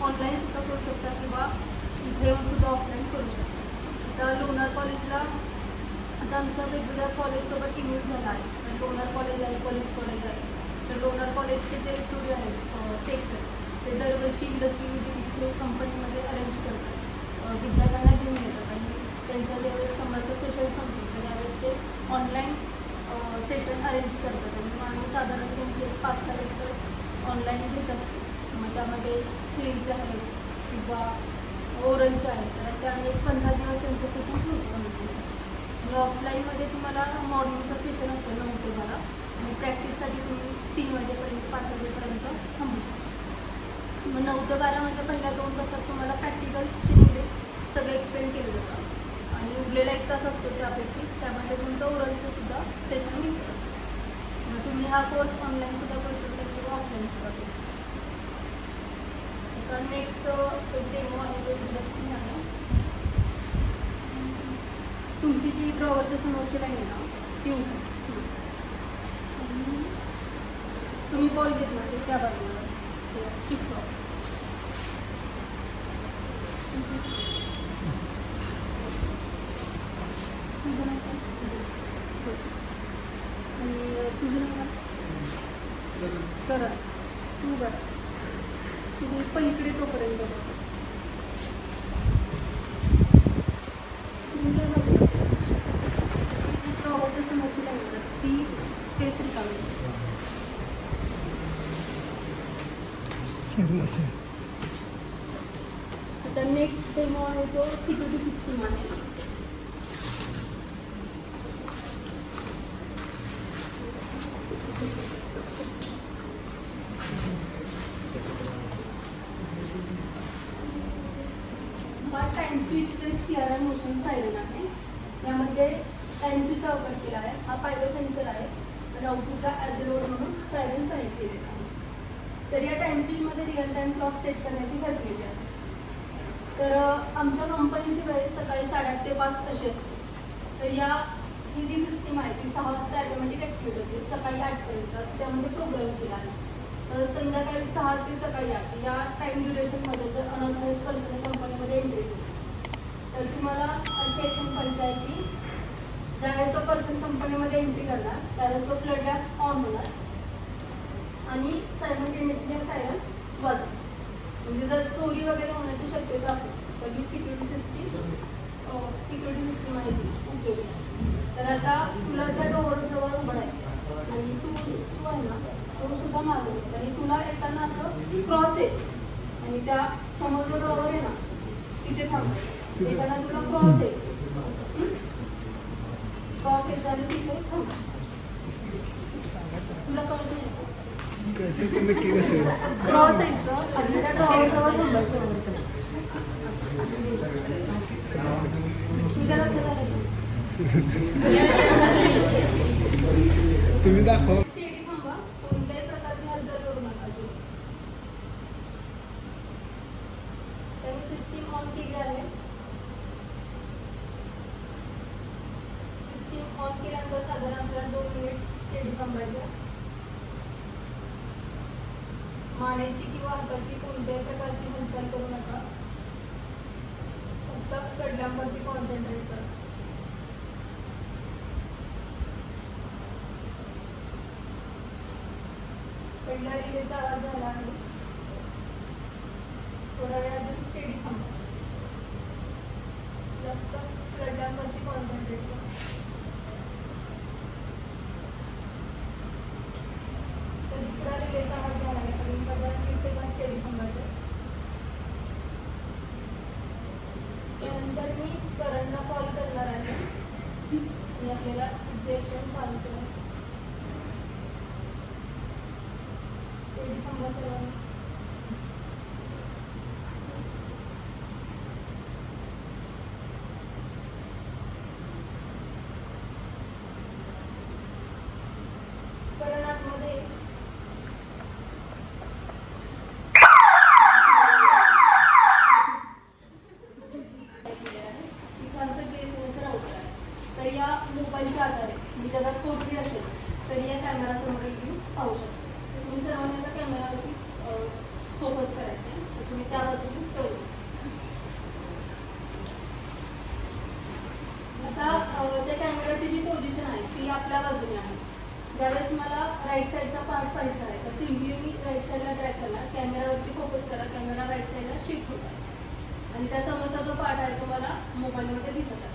ऑनलाईनसुद्धा करू शकता किंवा इथे येऊनसुद्धा ऑफलाईन करू शकता. तर लोणार कॉलेजला आता आमचा वेगवेगळ्या कॉलेजसोबत इन्व्हॉल्व झाला आहे. लोणार कॉलेज आहे, कॉलेज आहे. तर लोणार कॉलेजचे जे HOD आहेत सेक्शन ते दरवर्षी इंडस्ट्री विजिट इथे कंपनीमध्ये अरेंज करतात. विद्यार्थ्यांना घेऊन येतात आणि त्यांचा ज्यावेळेस समरचं सेशन संपतो तर त्यावेळेस ते ऑनलाईन सेशन अरेंज करतात. आणि मग आम्ही साधारण त्यांचे 5-6 लेक्चर ऑनलाईन घेत असतो. मग त्यामध्ये थेरीचे आहेत किंवा ओरलचे आहेत. तर असे आम्ही 15 दिवस त्यांचं सेशन घेतो. आणि ऑफलाईनमध्ये तुम्हाला मॉर्निंगचा सेशन असतो 9 ते 12 आणि प्रॅक्टिससाठी तुम्ही 3 वाजेपर्यंत 5 वाजेपर्यंत थांबू शकता. मग 9 ते 12 म्हणजे पहिल्या 2 तासात तुम्हाला प्रॅक्टिकल्सशी निगडीत सगळं एक्सप्लेन केलं जातं आणि उरलेला 1 तास असतो त्यापैकी त्यामध्ये तुमचं ओरलचं सुद्धा सेशन घेतलं जातं. मग तुम्ही हा कोर्स ऑनलाईनसुद्धा करू शकता किंवा ऑफलाईनसुद्धा करू शकता. तर नेक्स्ट एक डेमो आहे तो इंटरेस्टिंग आहे. तुमची जी ड्रॉवरच्या समोरची लाईन आहे ना ती उठा. तुम्ही बॉल घेतला ते त्या बाजूला शिकतो. तुझं नाव काय? आणि तुझं नाव काय? करण. तू बरं तुम्ही पलीकडे तोपर्यंत बसा. तुम्ही काय बघा ड्रॉवरच्या समोरची लाईन ती स्पेस रिकामी. आता नेक्स्ट डेमो आहे तो सिक्युरिटी सिस्टीम आहे. हा time switch place CRR motion siren आहे. यामध्ये टाइम स्विचचा वापर केला आहे. हा पायरो सेन्सर आहे आणि आउटपुटला ॲज अ लोड म्हणून सायरन कनेक्ट केलेला आहे. तर या टाइम स्विचमध्ये रिअल टाईम क्लॉक सेट करण्याची फॅसिलिटी आहे. तर आमच्या कंपनीची वेळ सकाळी 8:30 ते 5 अशी असते. तर ही जी सिस्टीम आहे ती 6 वाजता ॲटोमॅटिक ॲक्टिवेट होते. सकाळी 8पर्यंत असं त्यामध्ये प्रोग्राम केला आहे. तर संध्याकाळी 6 ते सकाळी 8 या टाईम ड्युरेशनमध्ये जर अनऑथराइज पर्सन कंपनीमध्ये एंट्री केली तर तुम्हाला अशी ॲक्शन पाहिजे आहे की ज्यावेळेस तो पर्सन कंपनीमध्ये एंट्री करणार त्यावेळेस तो फ्लड लॅम्प ऑन होणार आणि सायमल्टेनियसली हा सायरन वाजवा. म्हणजे जर चोरी वगैरे होण्याची शक्यता असेल तर ही सिक्युरिटी सिस्टीम आहे ती उपयोगी. तर आता तुला त्या डोअर्सजवळ उभं राहायचं आणि तू आहे ना तो सुद्धा मागवतेस आणि तुला येताना असं क्रॉस येत आणि त्या समोर जो डोअर आहे ना तिथे थांबायचं. येताना तुला क्रॉस यायचं, क्रॉस यायचं आणि तिथे थांबायचं. तुला कळत नाही क्रॉस यायचं आणि त्या डोअरजवळ थांबायचं. तुझ्या लक्षात आलं का? तुम्ही दाखवा. स्टेडी थांबा, कोणत्याही प्रकारची हालचाल करू नका. त्यामुळे सिस्टीम ऑन केली आहे. सिस्टीम ऑन केल्यानंतर साधारण आपल्याला 2 मिनिट स्टेडी थांबायचं. मानेची किंवा हाताची कोणत्याही प्रकारची हालचाल करू नका. फक्त कडल्यांवरती कॉन्सन्ट्रेट करा. पहिला रिलेचा आवाज झाला आहे. थोडा वेळ अजून स्टेडी थांबा. फक्त कडल्यांवरती कॉन्सन्ट्रेट करा. तर दुसरा रिलेचा आवाज झाला आहे आणि साधारण 30 सेकंद स्टेडी थांबायचं. त्यानंतर मी करंटला कॉल करणार आहे आणि आपल्याला जे ॲक्शन पाहायचे आहे. स्टेडी थांबा सर्वांनी. करणातमध्ये तर या मोबाईलच्या आधारे मी जगात कोठली असेल तरी या कॅमेरासमोर तुम्ही पाहू शकता. तर तुम्ही सर्वांनी आता कॅमेरावरती फोकस करायचे तर तुम्ही त्या बाजूने करू. आता त्या कॅमेराची जी पोझिशन आहे ती आपल्या बाजूने आहे. ज्यावेळेस मला राईट साईडचा पार्ट पाहायचा आहे तर सिम्पली मी राईट साईडला ट्रॅक करणार. कॅमेरावरती फोकस करा. कॅमेरा राईट साईडला शिफ्ट होता आणि त्या समोरचा जो पार्ट आहे तो मला मोबाईलमध्ये दिसत आहे.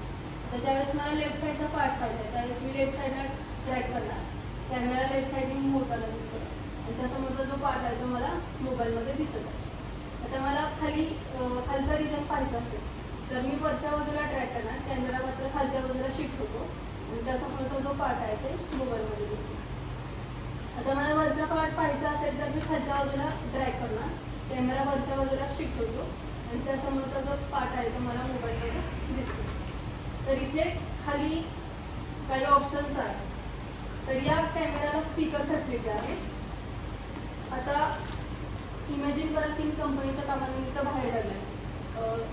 तर ज्यावेळेस मला लेफ्ट साईडचा पार्ट पाहायचा आहे त्यावेळेस मी लेफ्ट साईडला ट्रॅक करणार. कॅमेरा लेफ्ट साईडने मूव्ह होताना दिसतो आणि त्यासमोरचा जो पार्ट आहे तो मला मोबाईलमध्ये दिसत आहे. आता मला खाली खालचा रिजन पाहायचा असेल तर मी वरच्या बाजूला ट्रॅक करणार. कॅमेरा मात्र खालच्या बाजूला शिफ्ट होतो आणि त्यासमोरचा जो पार्ट आहे ते मोबाईलमध्ये दिसतो. आता मला वरचा पार्ट पाहायचा असेल तर मी खालच्या बाजूला ट्रॅक करणार. कॅमेरा वरच्या बाजूला शिफ्ट होतो आणि त्यासमोरचा जो पार्ट आहे तो मला मोबाईलमध्ये दिसतो. तर इथे खाली काही ऑप्शन्स आहेत. तर या कॅमेराला स्पीकर फॅसिलिटी आहे. आता इमॅजिन करा की मी कंपनीच्या कामानिमित्त बाहेर गेले आहे.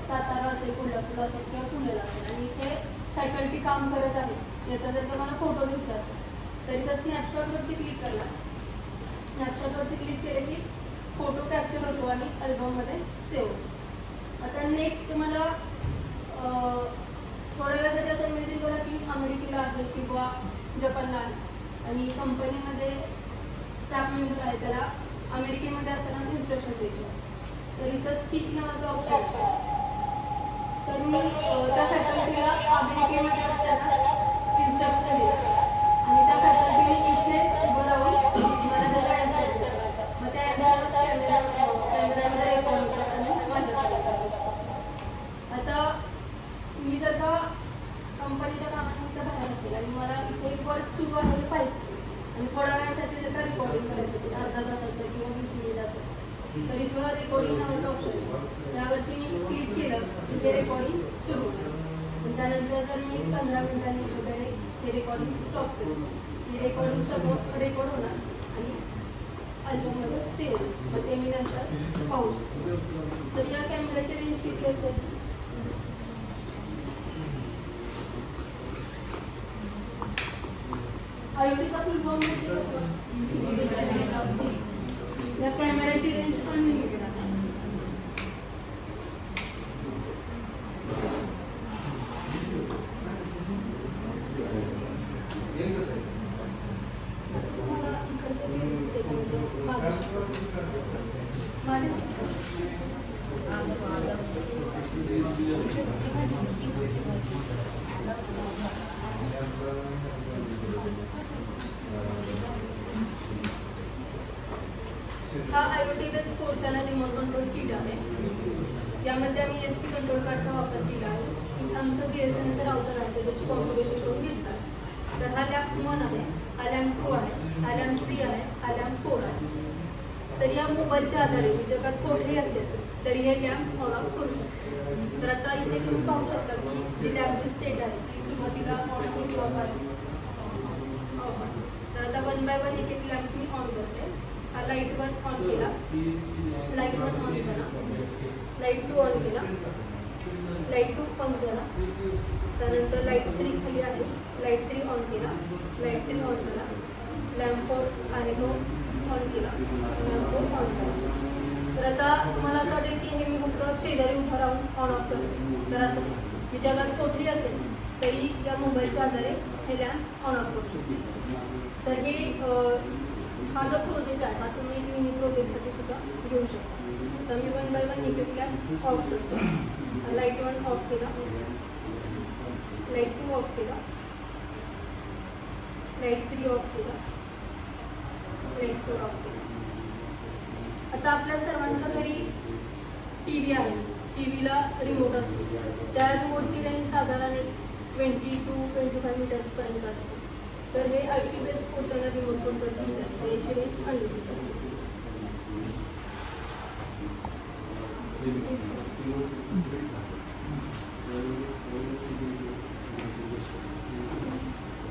सातारा असेल, कोल्हापूर असेल किंवा पुण्याला असेल आणि इथे फॅकल्टी काम करत आहे. याचा जर का मला फोटो घ्यायचा असेल तरी तर स्नॅपशॉटवरती क्लिक करणार. स्नॅपशॉटवरती क्लिक केले की फोटो कॅप्चर होतो आणि अल्बममध्ये सेव्ह होतो. आता नेक्स्ट मला थोड्या वेळासाठी असं इमॅजिन करा की मी अमेरिकेला आहे किंवा जपानला आहे आणि कंपनीमध्ये स्टाफ मेंबर आहे त्याला अमेरिकेमध्ये असताना इन्स्ट्रक्शन द्यायचे. तर इथं स्पीक नावाचा ऑप्शन आहे. तर मी त्या फॅकल्टीला अमेरिकेमध्ये असताना इन्स्ट्रक्शन दिलं आणि त्या फॅकल्टीने इथेच उभं राहून मला त्याचा ॲन्सर दिला. मग त्या ॲन्सर कॅमेरामध्ये रेकॉर्ड होतं आणि माझ्याकडे. आता मी जर का कंपनीच्या कामानिमित्त बाहेर असेल आणि मला इथे वर्क सुरू आहे पाहिजे आणि थोड्या वेळासाठी जर का रेकॉर्डिंग करायचं असेल अर्धा तासाचं किंवा 20 मिनिटाचं तर इथं रेकॉर्डिंग नावाचं ऑप्शन आहे. त्यावरती मी क्लिक केलं की हे रेकॉर्डिंग सुरू होतं. त्यानंतर जर मी 15 मिनिटांनी वगैरे हे रेकॉर्डिंग स्टॉप केलं हे रेकॉर्डिंग सगळं रेकॉर्ड होणार आणि अल्बममध्ये सेव्ह होईल. मग ते मी नंतर पाहू शकतो. तर या कॅमेऱ्याची रेंज किती असेल IoTचा फुल फॉर्म म्हणजे या कॅमेऱ्याची रेंज अनलिमिटेड आहे. तुम्हाला इकडचं ते दिसते का म्हणजे हा IoT पोर्चला रिमोट कंट्रोल किट आहे. यामध्ये आम्ही SP कंट्रोल कार्डचा वापर केला आहे. इथं आमचं BSNLचं राउटर आहे त्याची कॉन्फिगरेशन करून घेतलं. तर हा लॅम्प 1 आहे, हा लॅम्प 2 आहे, हा लॅम्प 3 आहे, हा लॅम्प 4 आहे. तर या मोबाईलच्या आधारे जगात कोठेही असेल तरी हे लॅम्प ऑन ऑफ करू शकतो. तर आता इथे तुम्ही पाहू शकता की जी लॅम्पची स्टेट आहे ती सुरुवातीला ऑन आहे किंवा ऑफ आहे. तर आता 1 बाय 1 एक लॅम्प मी ऑन करते. हा लाईट 1 ऑन केला, लाईट 1 ऑन केला, लाईट 2 ऑन केला, लाईट 2 ऑन झाला. त्यानंतर लाईट 3 खाली आहे, लाईट 3 ऑन केला, लाईट 3 ऑन झाला. लॅम्प 4 आहे तो ऑन केला, लॅम्प 4 ऑन झाला. तर आता तुम्हाला असं वाटेल की हे मी फक्त शेजारी उभं राहून ऑन ऑफ करतो. तर असं मी जगात कुठेही असेल तरी या मोबाईलच्या आधारे हे लॅम्प ऑन ऑफ करू शकतो. तर हे हा जो प्रोजेक्ट आहे हा तुम्ही मिनी प्रोजेक्टसाठी सुद्धा घेऊ शकता. तर मी 1 बाय 1 एक लॅम्प ऑफ करतो. लाईट 1 ऑफ केला, लाईट 2 ऑफ केला, लाईट 3 ऑफ केला, लाईट 4 ऑफ केला. आता आपल्या सर्वांच्या घरी TV आहे. TVला रिमोट असतो. त्या रिमोटची रेंज साधारण 20 to 25 मीटर्सपर्यंत असते. तर हे IP बेस पोर्चला रिमोट कंट्रोल किट आहे. याची रेंज अनलिमिटेड आहे.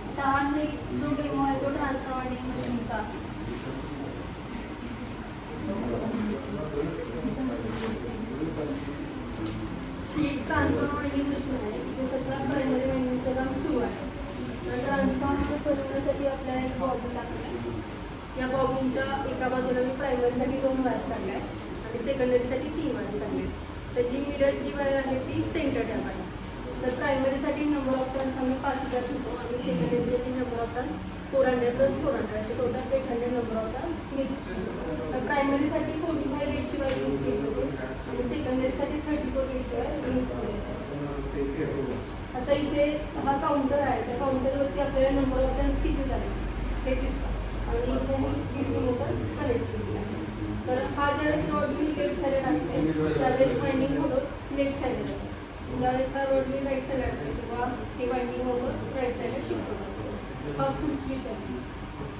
आता हा नेक्स्ट जो डेमो आहे तो ट्रान्सफॉर्मर मशीनचा. ही ट्रान्सफॉर्मर वाइंडिंग मशीन आहे. इथे सगळं प्रायमरी वाइंडिंगचं काम सुरू आहे. ट्रान्सफॉर्मर बनवण्यासाठी आपल्याला एक बॉबिन लागते. या बॉबिनच्या एका बाजूला मी प्रायमरीसाठी 2 वायर्स काढल्या आहेत आणि सेकंडरीसाठी 3 वायर्स काढले आहेत. तर ही मिडल जी वायर आहे ती सेंटर टॅप आहे. तर प्रायमरीसाठी नंबर ऑफ टर्न्स आम्ही 5000 घेतो आणि सेकंडरीसाठी नंबर ऑफ टर्न्स 400 + 400 असे टोटल 800 नंबर ऑफ टर्न्स घेतो. तर प्रायमरीसाठी 45 गेटची वायर यूज केली होती आणि सेकंडरीसाठी 34 गेटची वायर यूज केली होती. आता इथे हा काउंटर आहे. त्या काउंटरवरती आपल्याला नंबर ऑफ टर्न्स किती झाले हे दिसतात आणि इथे मी DC मोटर कनेक्ट केली आहे. तर हा ज्यावेळेस रोड मी लेफ्ट साईड टाकते त्यावेळेस वाइंडिंग होतं लेफ्ट साईडला. ज्यावेळेस हा रोड मी राईट साईड टाकते तेव्हा हे वाइंडिंग होतं राईट साईडला शिफ्ट होतं. हा फुल स्विच आहे.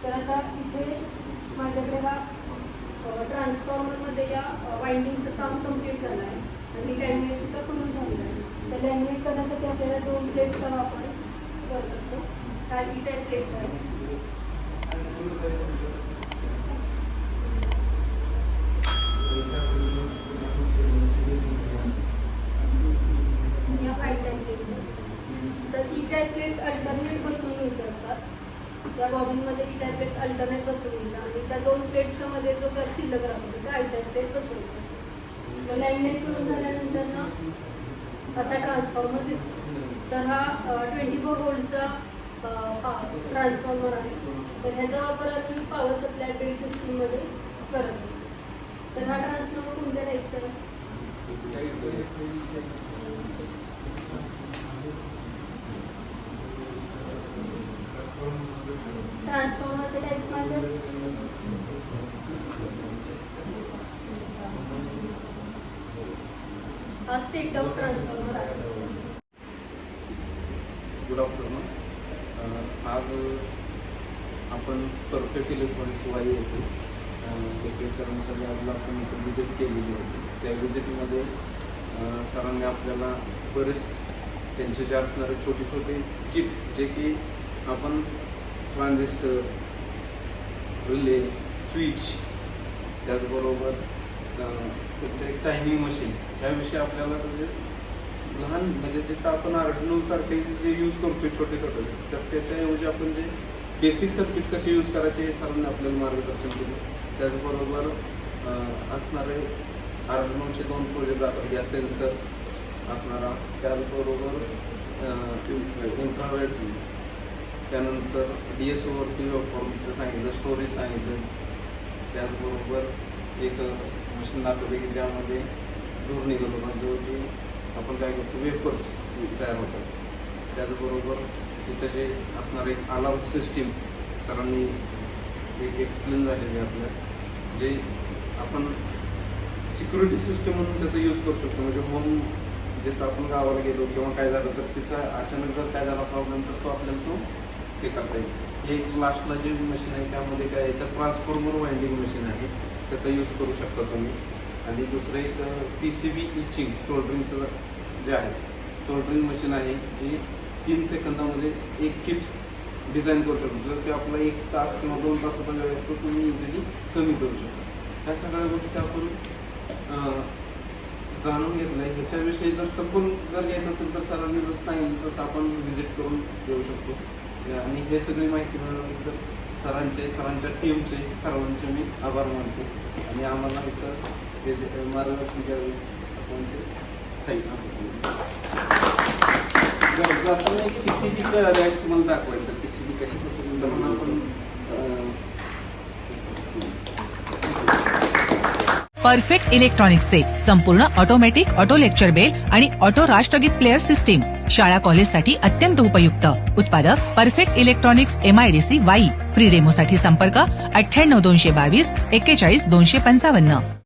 तर आता इथे माझ्याकडे हा ट्रान्सफॉर्मरमध्ये या वाइंडिंगचं काम कम्प्लीट झालं आहे आणि लॅमिनेटसुद्धा करून झालेलं आहे. तर लॅमिनेट करण्यासाठी आपल्याला 2 प्लेट्सचा वापर करत असतो. हा E-टाईप प्लेट्स आहे. या I-टाईप प्लेट्स आहेत. तर E-टाईप प्लेट्स अल्टरनेट बसवून घ्यायचे असतात. या बॉबिनमध्ये E-टाईप प्लेट्स अल्टरनेट बसवून घ्यायच्या आणि त्या 2 प्लेट्सच्या मध्ये जो गॅप शिल्लक राहतो त्या I-टाईप प्लेट बसवायच्या. मग लॅमिनेट करून झाल्यानंतर ना असा ट्रान्सफॉर्मर दिसतो. तर हा 24 व्होल्टचा ट्रान्सफॉर्मर आहे. तर ह्याचा वापर आम्ही पॉवर सप्लाय बेस सिस्टीममध्ये करत असतो. तर हा ट्रान्सफॉर्मर कोणत्या टाईपचा आहे? ट्रान्सफॉर्मरचे टाईप्स म्हणजे हा स्टेट डाऊन ट्रान्सफॉर्मर आहे. Good afternoon. आज आपण परफेक्ट इलेक्ट्रॉनिक्स वाई येते सरांच्या लॅबला आपण इथं विजिट केलेली होती. त्या विजिटमध्ये सरांनी आपल्याला बरेच त्यांचे जे असणारे छोटे छोटे किट जे की आपण ट्रान्झिस्टर, रिले, स्विच, त्याचबरोबर त्याचं एक टायमिंग मशीन ह्याविषयी आपल्याला म्हणजे लहान म्हणजे जिथं आपण आर्डिनोसारखे जे यूज करतो छोटे छोटे तर त्याच्याऐवजी आपण जे बेसिक सर्किट कसे यूज करायचे हे सरांनी आपल्याला मार्गदर्शन केलं. त्याचबरोबर असणारे आर्डिनोचे 2 प्रोजेक्ट जातात. गॅस सेन्सर असणारा, त्याचबरोबर इन्फ्रारेड, त्यानंतर DSOवरती फॉर्मचं सांगितलं, स्टोरेज सांगितलं, त्याचबरोबर एक मशीन दाखवते की ज्यामध्ये धूर निघतो म्हणजे की आपण काय करतो वेपर्स तयार होतात. त्याचबरोबर इथं जे असणारे एक अलार्म सिस्टीम सरांनी एक एक्सप्लेन झालेले आपल्या जे आपण सिक्युरिटी सिस्टम म्हणून त्याचा यूज करू शकतो. म्हणजे होम जिथं आपण गावाला गेलो किंवा काय झालं तर तिथं अचानक जर काय झाला प्रॉब्लेम तर तो आपल्याला तो हे करता येईल. हे एक लास्टला जे मशीन आहे त्यामध्ये काय आहे तर ट्रान्सफॉर्मर वाइंडिंग मशीन आहे, त्याचा यूज करू शकता तुम्ही. आणि दुसरं एक PCB इचिंग सोल्डरिंगचं जे आहे सोल्डरिंग मशीन आहे जी 3 सेकंदामध्ये एक किट डिझाईन करू शकतो. जर ते आपला 1 तास किंवा 2 तासाचा वेळ आहे तो तुम्ही इझिली कमी करू शकता. ह्या सगळ्या गोष्टी आपण जाणून घेतलं आहे. ह्याच्याविषयी जर सखोल जर घ्यायचं असेल तर सरांनी जसं सांगितलं तसं आपण व्हिजिट करून येऊ शकतो. आणि हे सगळी माहिती मिळाल्यानंतर सरांच्या टीमचे सर्वांचे मी आभार मानतो. आणि आम्हाला इथं मार्गदर्शन द्यावेस आपणचे आपण एक PCBचं रॅक तुम्हाला दाखवायचं. PCB कशी म्हणून आपण परफेक्ट इलेक्ट्रॉनिक्सचे संपूर्ण ऑटोमॅटिक ऑटो लेक्चर बेल आणि ऑटो राष्ट्रगीत प्लेअर सिस्टीम शाळा कॉलेजसाठी अत्यंत उपयुक्त. उत्पादक perfect electronics MIDC Wai. Free डेमोसाठी संपर्क 98 222 41 255.